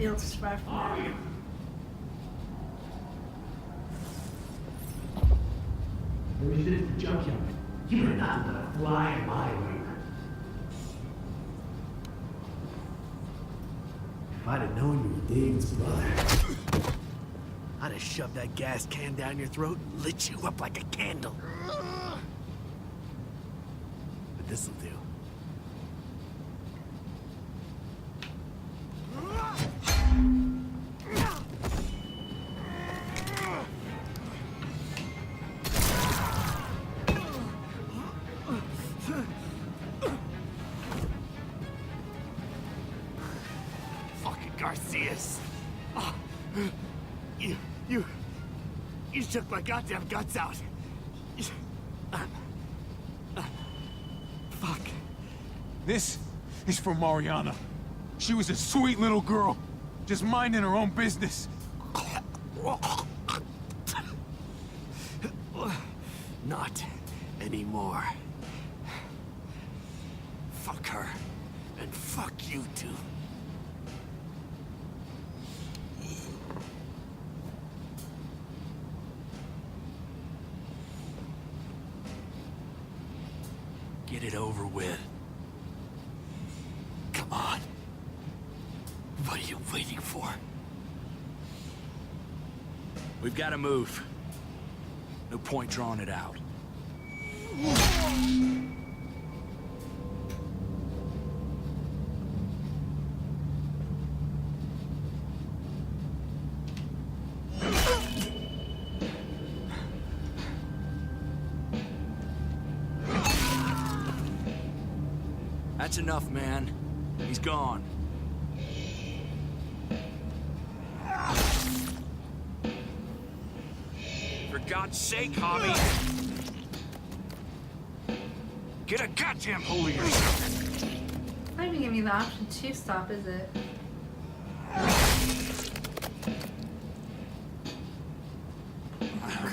be able to survive from that. We did it the junkyard. You were nothing but a fly in my wing. If I'd have known you were David's brother, I'd have shoved that gas can down your throat and lit you up like a candle. But this'll do. Garcias. Oh, you took my goddamn guts out. Fuck. This is for Mariana. She was a sweet little girl, just minding her own business. Not anymore. Fuck her, and fuck you too. Get it over with. Come on. What are you waiting for? We've got to move. No point drawing it out. That's enough, man. He's gone. For God's sake, Javi! Get a goddamn hold of yourself! Not even giving me the option to stop, is it?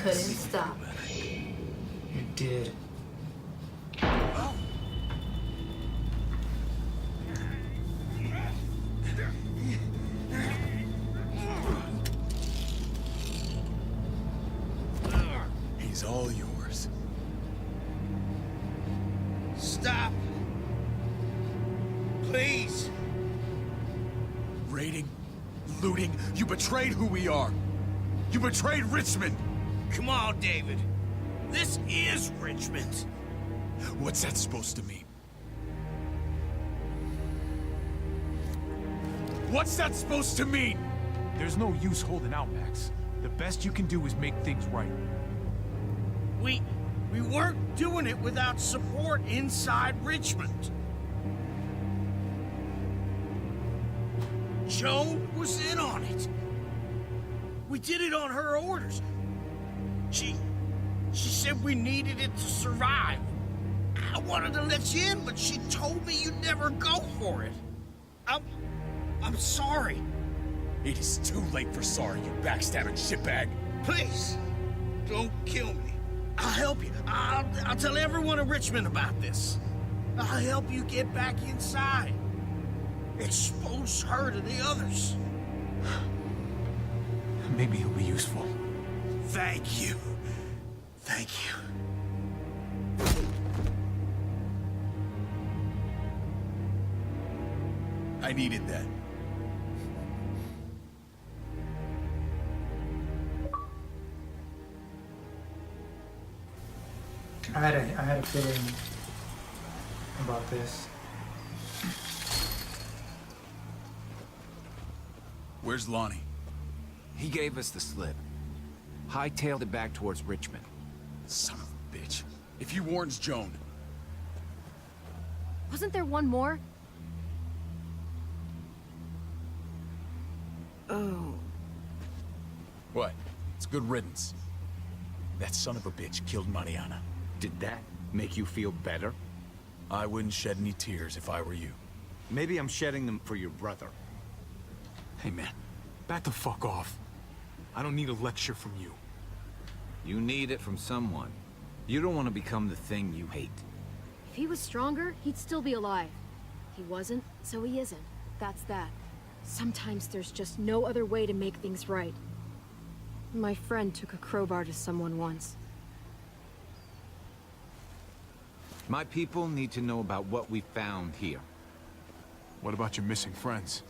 Couldn't stop. You did. He's all yours. Stop. Please. Raiding, looting, you betrayed who we are. You betrayed Richmond. Come on, David. This is Richmond. What's that supposed to mean? What's that supposed to mean? There's no use holding out, Max. The best you can do is make things right. We weren't doing it without support inside Richmond. Joan was in on it. We did it on her orders. She said we needed it to survive. I wanted to let you in, but she told me you'd never go for it. I'm sorry. It is too late for sorry, you backstabbing shitbag. Please, don't kill me. I'll help you. I'll tell everyone in Richmond about this. I'll help you get back inside. Expose her to the others. Maybe he'll be useful. Thank you. Thank you. I needed that. I had a feeling about this. Where's Lonnie? He gave us the slip. Hightailed it back towards Richmond. Son of a bitch. If he warns Joan... Wasn't there one more? Oh. What? It's good riddance. That son of a bitch killed Mariana. Did that make you feel better? I wouldn't shed any tears if I were you. Maybe I'm shedding them for your brother. Hey man, back the fuck off. I don't need a lecture from you. You need it from someone. You don't want to become the thing you hate. If he was stronger, he'd still be alive. He wasn't, so he isn't. That's that. Sometimes there's just no other way to make things right. My friend took a crowbar to someone once. My people need to know about what we found here. What about your missing friends?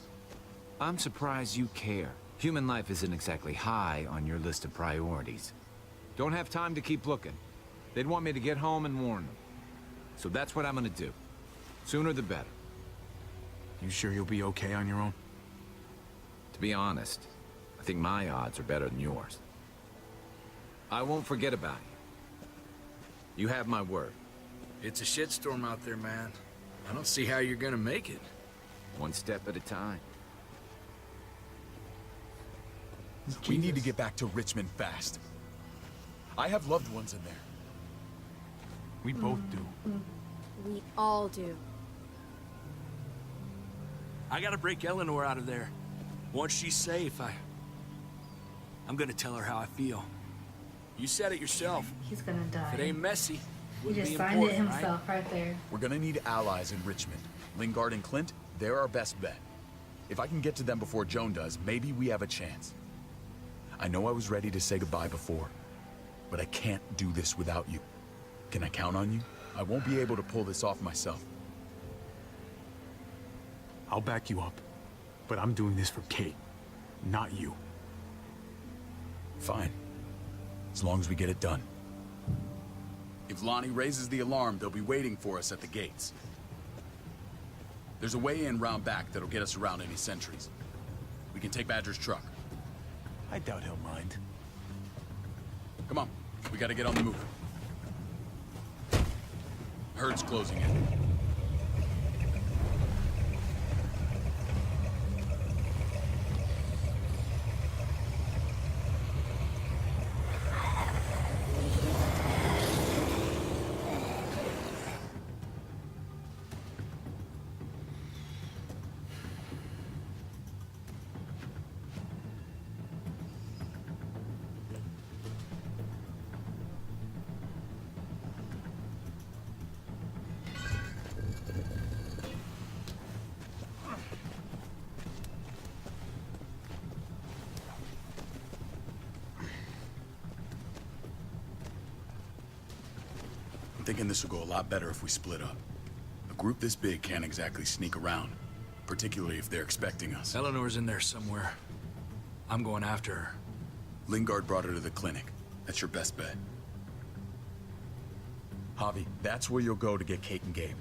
I'm surprised you care. Human life isn't exactly high on your list of priorities. Don't have time to keep looking. They'd want me to get home and warn them. So that's what I'm gonna do. Sooner the better. You sure you'll be okay on your own? To be honest, I think my odds are better than yours. I won't forget about you. You have my word. It's a shitstorm out there, man. I don't see how you're gonna make it. One step at a time. We need to get back to Richmond fast. I have loved ones in there. We both do. We all do. I gotta break Eleanor out of there. Once she's safe, I'm gonna tell her how I feel. You said it yourself. He's gonna die. If it ain't messy, He wouldn't just be signed it important, himself right there. We're gonna need allies in Richmond. Lingard and Clint, they're our best bet. If I can get to them before Joan does, maybe we have a chance. I know I was ready to say goodbye before, but I can't do this without you. Can I count on you? I won't be able to pull this off myself. I'll back you up, but I'm doing this for Kate, not you. Fine. As long as we get it done. If Lonnie raises the alarm, they'll be waiting for us at the gates. There's a way in round back that'll get us around any sentries. We can take Badger's truck. I doubt he'll mind. Come on, we gotta get on the move. Herd's closing in. I'm thinking this will go a lot better if we split up. A group this big can't exactly sneak around, particularly if they're expecting us. Eleanor's in there somewhere. I'm going after her. Lingard brought her to the clinic. That's your best bet. Javi, that's where you'll go to get Kate and Gabe.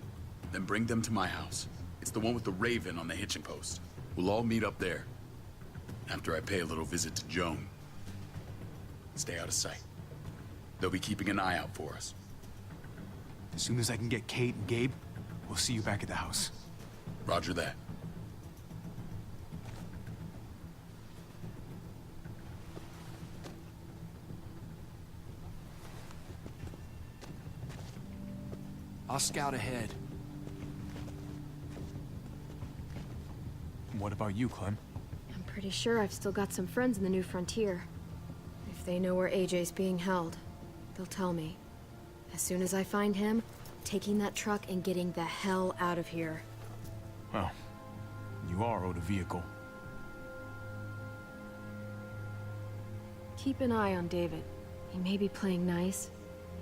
Then bring them to my house. It's the one with the raven on the hitching post. We'll all meet up there. After I pay a little visit to Joan. Stay out of sight. They'll be keeping an eye out for us. As soon as I can get Kate and Gabe, we'll see you back at the house. Roger that. I'll scout ahead. What about you, Clem? I'm pretty sure I've still got some friends in the New Frontier. If they know where AJ's being held, they'll tell me. As soon as I find him, taking that truck and getting the hell out of here. Well, you are owed a vehicle. Keep an eye on David. He may be playing nice,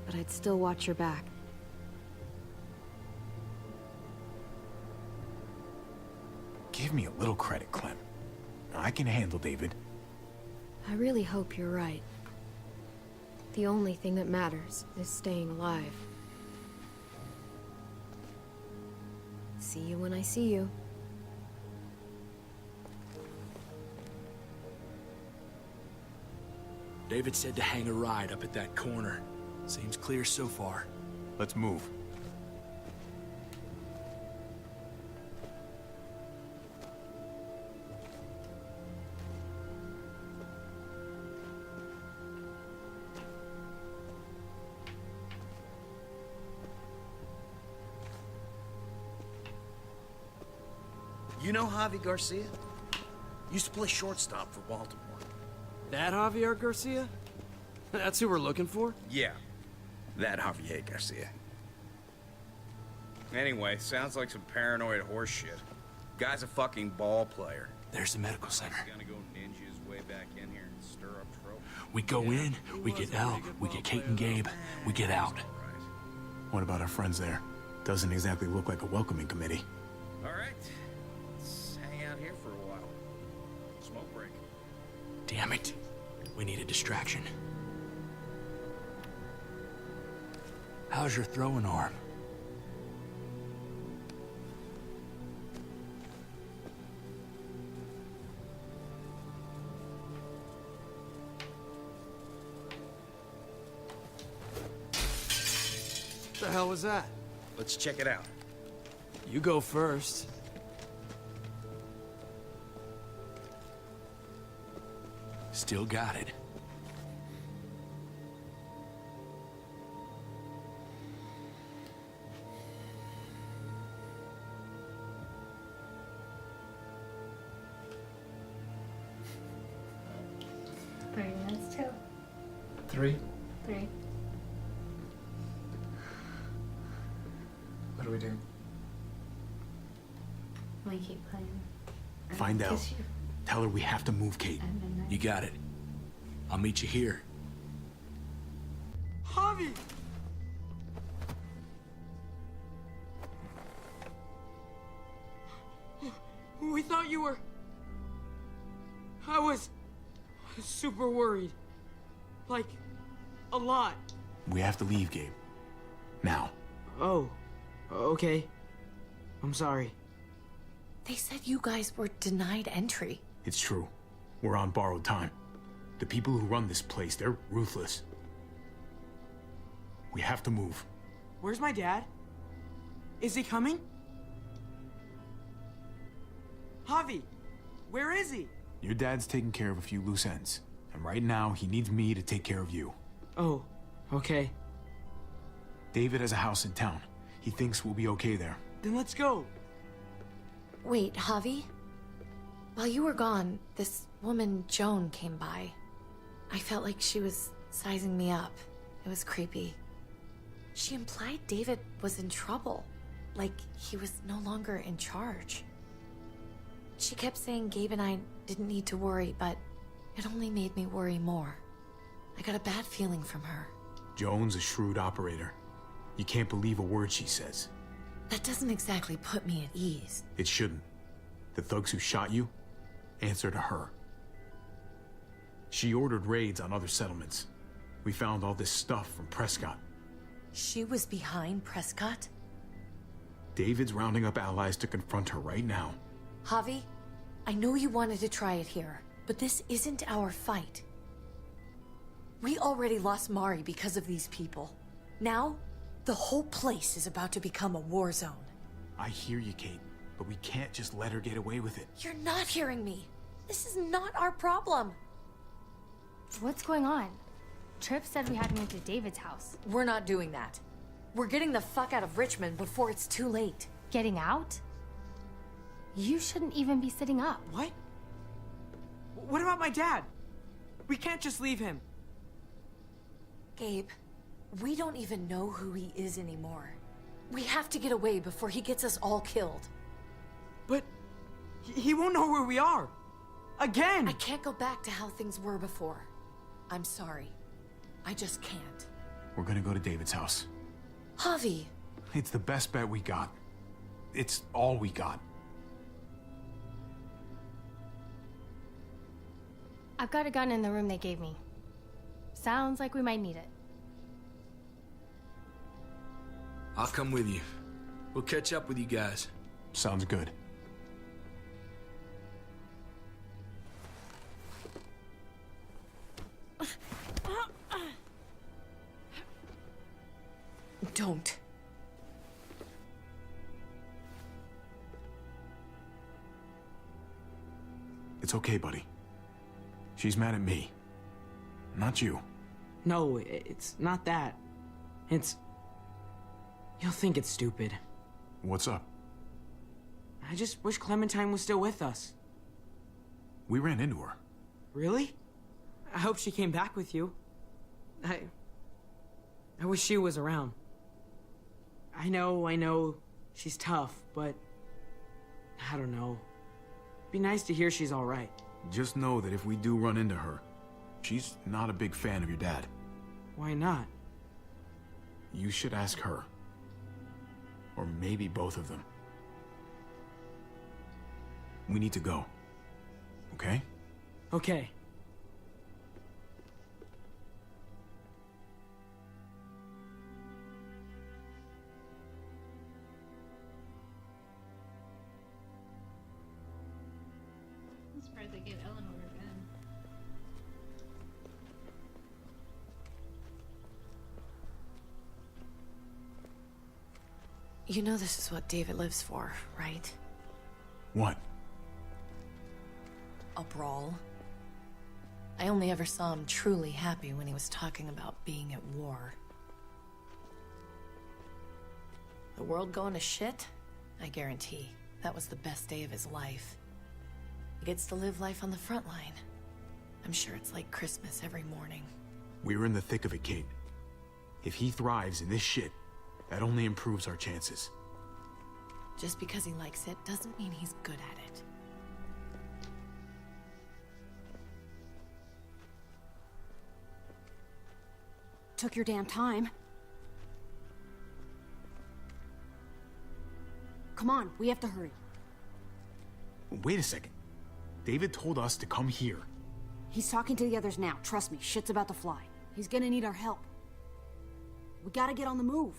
but I'd still watch your back. Give me a little credit, Clem. I can handle David. I really hope you're right. The only thing that matters is staying alive. See you when I see you. David said to hang a ride up at that corner. Seems clear so far. Let's move. You know Javi Garcia? Used to play shortstop for Baltimore. That Javier Garcia? That's who we're looking for? Yeah, that Javier Garcia. Anyway, sounds like some paranoid horse shit. Guy's a fucking ball player. There's the medical center. Gonna go ninja his way back in here and stir up trouble. We go in, we get Elle, we get Kate and Gabe, we get out. What about our friends there? Doesn't exactly look like a welcoming committee. All right, let's hang out here for a while. Smoke break. Damn it. We need a distraction. How's your throwing arm? What the hell was that? Let's check it out. You go first. Still got it. Minutes too. 3. 3. What do we do? We keep playing. Find out. Kiss you. Tell her we have to move Kate. You got it. I'll meet you here. Javi! We thought you were... I was super worried. Like, a lot. We have to leave, Gabe. Now. Oh, okay. I'm sorry. They said you guys were denied entry. It's true. We're on borrowed time. The people who run this place, they're ruthless. We have to move. Where's my dad? Is he coming? Javi, where is he? Your dad's taking care of a few loose ends. And right now, he needs me to take care of you. Oh, okay. David has a house in town. He thinks we'll be okay there. Then let's go. Wait, Javi? While you were gone, this woman, Joan, came by. I felt like she was sizing me up. It was creepy. She implied David was in trouble. Like he was no longer in charge. She kept saying Gabe and I didn't need to worry, but it only made me worry more. I got a bad feeling from her. Joan's a shrewd operator. You can't believe a word she says. That doesn't exactly put me at ease. It shouldn't. The thugs who shot you answer to her. She ordered raids on other settlements. We found all this stuff from Prescott. She was behind Prescott? David's rounding up allies to confront her right now. Javi, I know you wanted to try it here, but this isn't our fight. We already lost Mari because of these people. Now, the whole place is about to become a war zone. I hear you, Kate, but we can't just let her get away with it. You're not hearing me. This is not our problem. What's going on? Tripp said we had to move to David's house. We're not doing that. We're getting the fuck out of Richmond before it's too late. Getting out? You shouldn't even be sitting up. What? What about my dad? We can't just leave him. Gabe, we don't even know who he is anymore. We have to get away before he gets us all killed. But he won't know where we are. Again! I can't go back to how things were before. I'm sorry. I just can't. We're gonna go to David's house. Javi! It's the best bet we got. It's all we got. I've got a gun in the room they gave me. Sounds like we might need it. I'll come with you. We'll catch up with you guys. Sounds good. Don't. It's okay, buddy. She's mad at me. Not you. No, it's not that. It's... You'll think it's stupid. What's up? I just wish Clementine was still with us. We ran into her. Really? I hope she came back with you. I wish she was around. I know, she's tough, but... I don't know. Be nice to hear she's all right. Just know that if we do run into her, she's not a big fan of your dad. Why not? You should ask her. Or maybe both of them. We need to go. Okay? Okay. I'm surprised they gave Eleanor a gun. You know this is what David lives for, right? What? A brawl. I only ever saw him truly happy when he was talking about being at war. The world going to shit? I guarantee that was the best day of his life. He gets to live life on the front line. I'm sure it's like Christmas every morning. We're in the thick of it, Kate. If he thrives in this shit, that only improves our chances. Just because he likes it doesn't mean he's good at it. Took your damn time. Come on, we have to hurry. Wait a second. David told us to come here. He's talking to the others now. Trust me, shit's about to fly. He's gonna need our help. We gotta get on the move.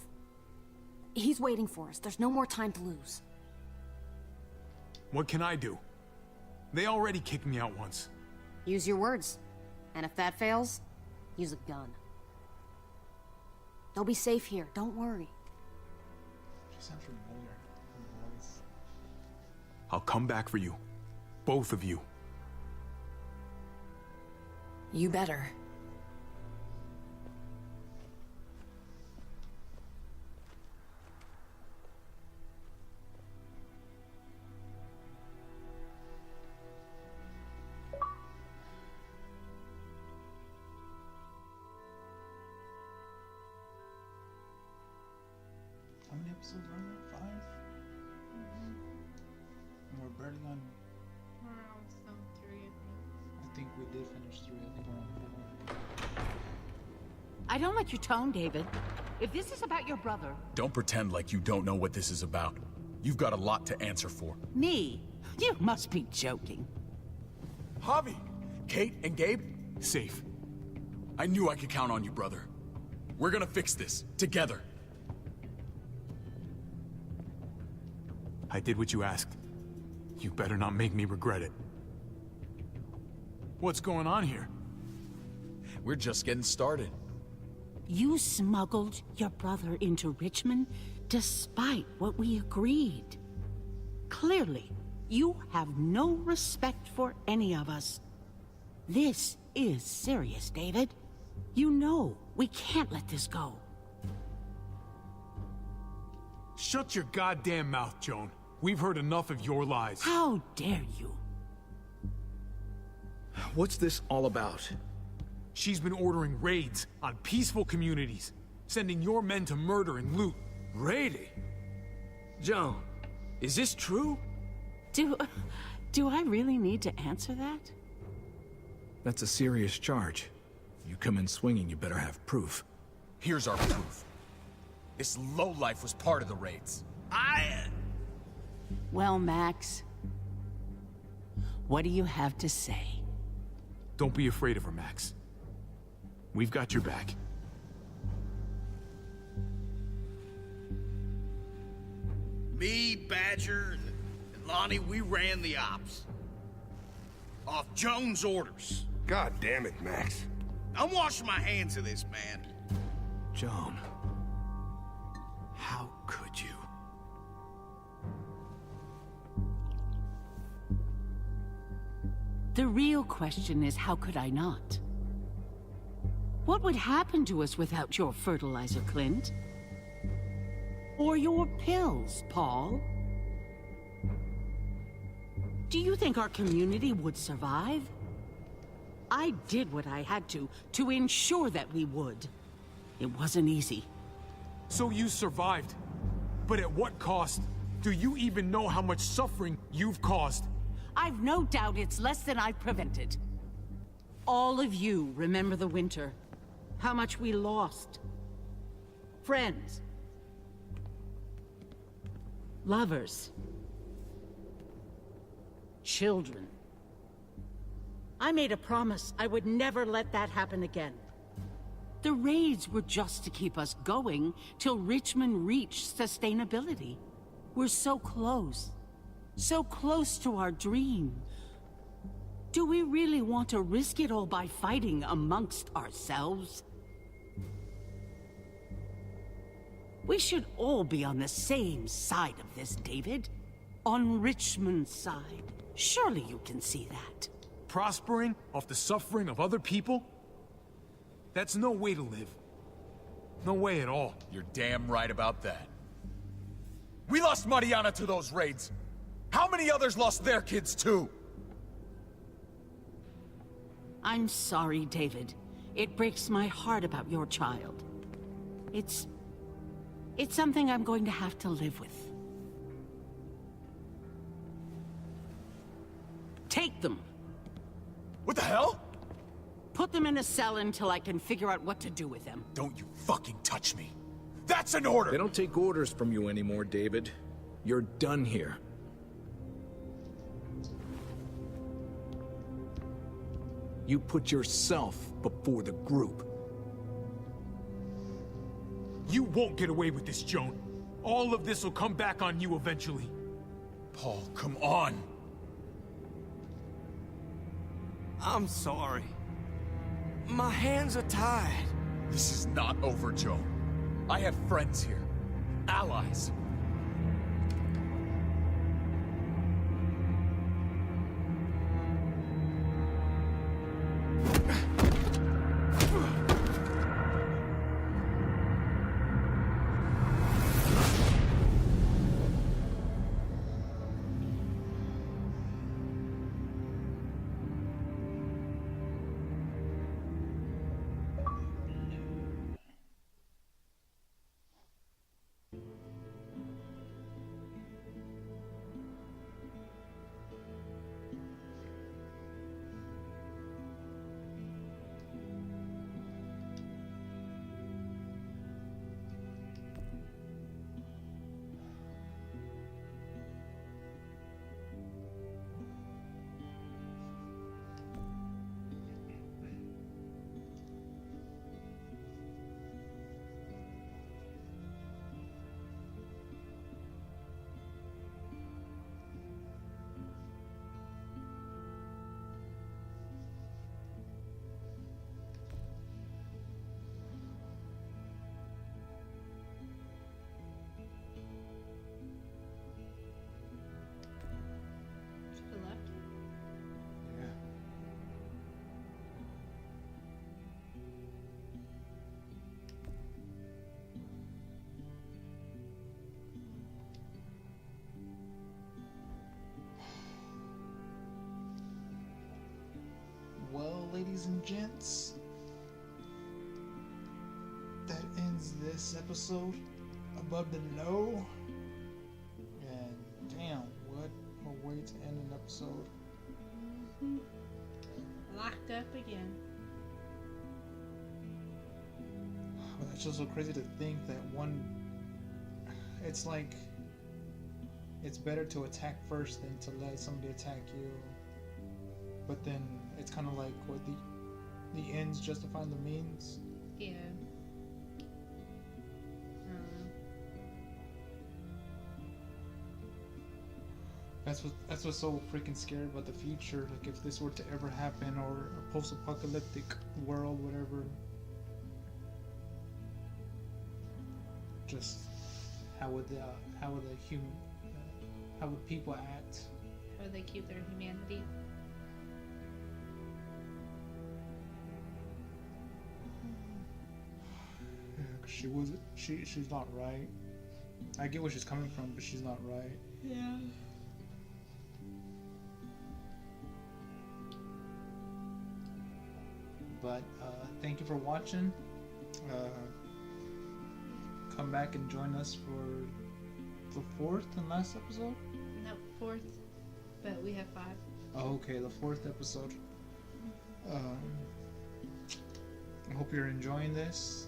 He's waiting for us. There's no more time to lose. What can I do? They already kicked me out once. Use your words. And if that fails, use a gun. They'll be safe here. Don't worry. She sounds familiar. Her voice. I'll come back for you. Both of you. You better. How many episodes are there? 5? And we're barely on. We're on some 3, I think we did finish 3. I think we're on 4. I don't like your tone, David. If this is about your brother... Don't pretend like you don't know what this is about. You've got a lot to answer for. Me? You must be joking. Javi! Kate and Gabe? Safe. I knew I could count on you, brother. We're gonna fix this, together. I did what you asked. You better not make me regret it. What's going on here? We're just getting started. You smuggled your brother into Richmond despite what we agreed. Clearly, you have no respect for any of us. This is serious, David. You know we can't let this go. Shut your goddamn mouth, Joan. We've heard enough of your lies. How dare you? What's this all about? She's been ordering raids on peaceful communities, sending your men to murder and loot. Raiding? Joan, is this true? Do I really need to answer that? That's a serious charge. You come in swinging, you better have proof. Here's our proof. This lowlife was part of the raids. Well, Max, what do you have to say? Don't be afraid of her, Max. We've got your back. Me, Badger, and Lonnie, we ran the ops. Off Joan's orders. God damn it, Max. I'm washing my hands of this, man. Joan, how could you? The real question is, how could I not? What would happen to us without your fertilizer, Clint? Or your pills, Paul? Do you think our community would survive? I did what I had to ensure that we would. It wasn't easy. So you survived. But at what cost? Do you even know how much suffering you've caused? I've no doubt it's less than I've prevented. All of you remember the winter. How much we lost. Friends. Lovers. Children. I made a promise I would never let that happen again. The raids were just to keep us going till Richmond reached sustainability. We're so close to our dream. Do we really want to risk it all by fighting amongst ourselves? We should all be on the same side of this, David. On Richmond's side. Surely you can see that. Prospering off the suffering of other people? That's no way to live. No way at all. You're damn right about that. We lost Mariana to those raids. How many others lost their kids too? I'm sorry, David. It breaks my heart about your child. It's something I'm going to have to live with. Take them. What the hell? Put them in a cell until I can figure out what to do with them. Don't you fucking touch me. That's an order! They don't take orders from you anymore, David. You're done here. You put yourself before the group. You won't get away with this, Joan. All of this will come back on you eventually. Paul, come on! I'm sorry. My hands are tied. This is not over, Joan. I have friends here. Allies. Well, ladies and gents, that ends this episode Above the Know. And damn, what a way to end an episode. Locked up again. But that's just so crazy to think that it's like, it's better to attack first than to let somebody attack you. But then it's kind of like what the ends justifying the means. Yeah. That's what's so freaking scary about the future. Like if this were to ever happen, or a post-apocalyptic world, whatever. Just how would people act? How would they keep their humanity? She's not right. I get where she's coming from, but she's not right. Yeah. But thank you for watching. Come back and join us for the 4th and last episode. No, 4th. But we have 5. Oh, okay, the 4th episode. I hope you're enjoying this,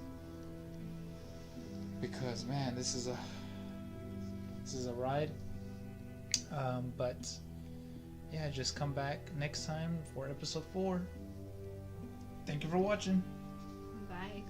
because man, this is a ride. But yeah, just come back next time for episode 4. Thank you for watching. Bye.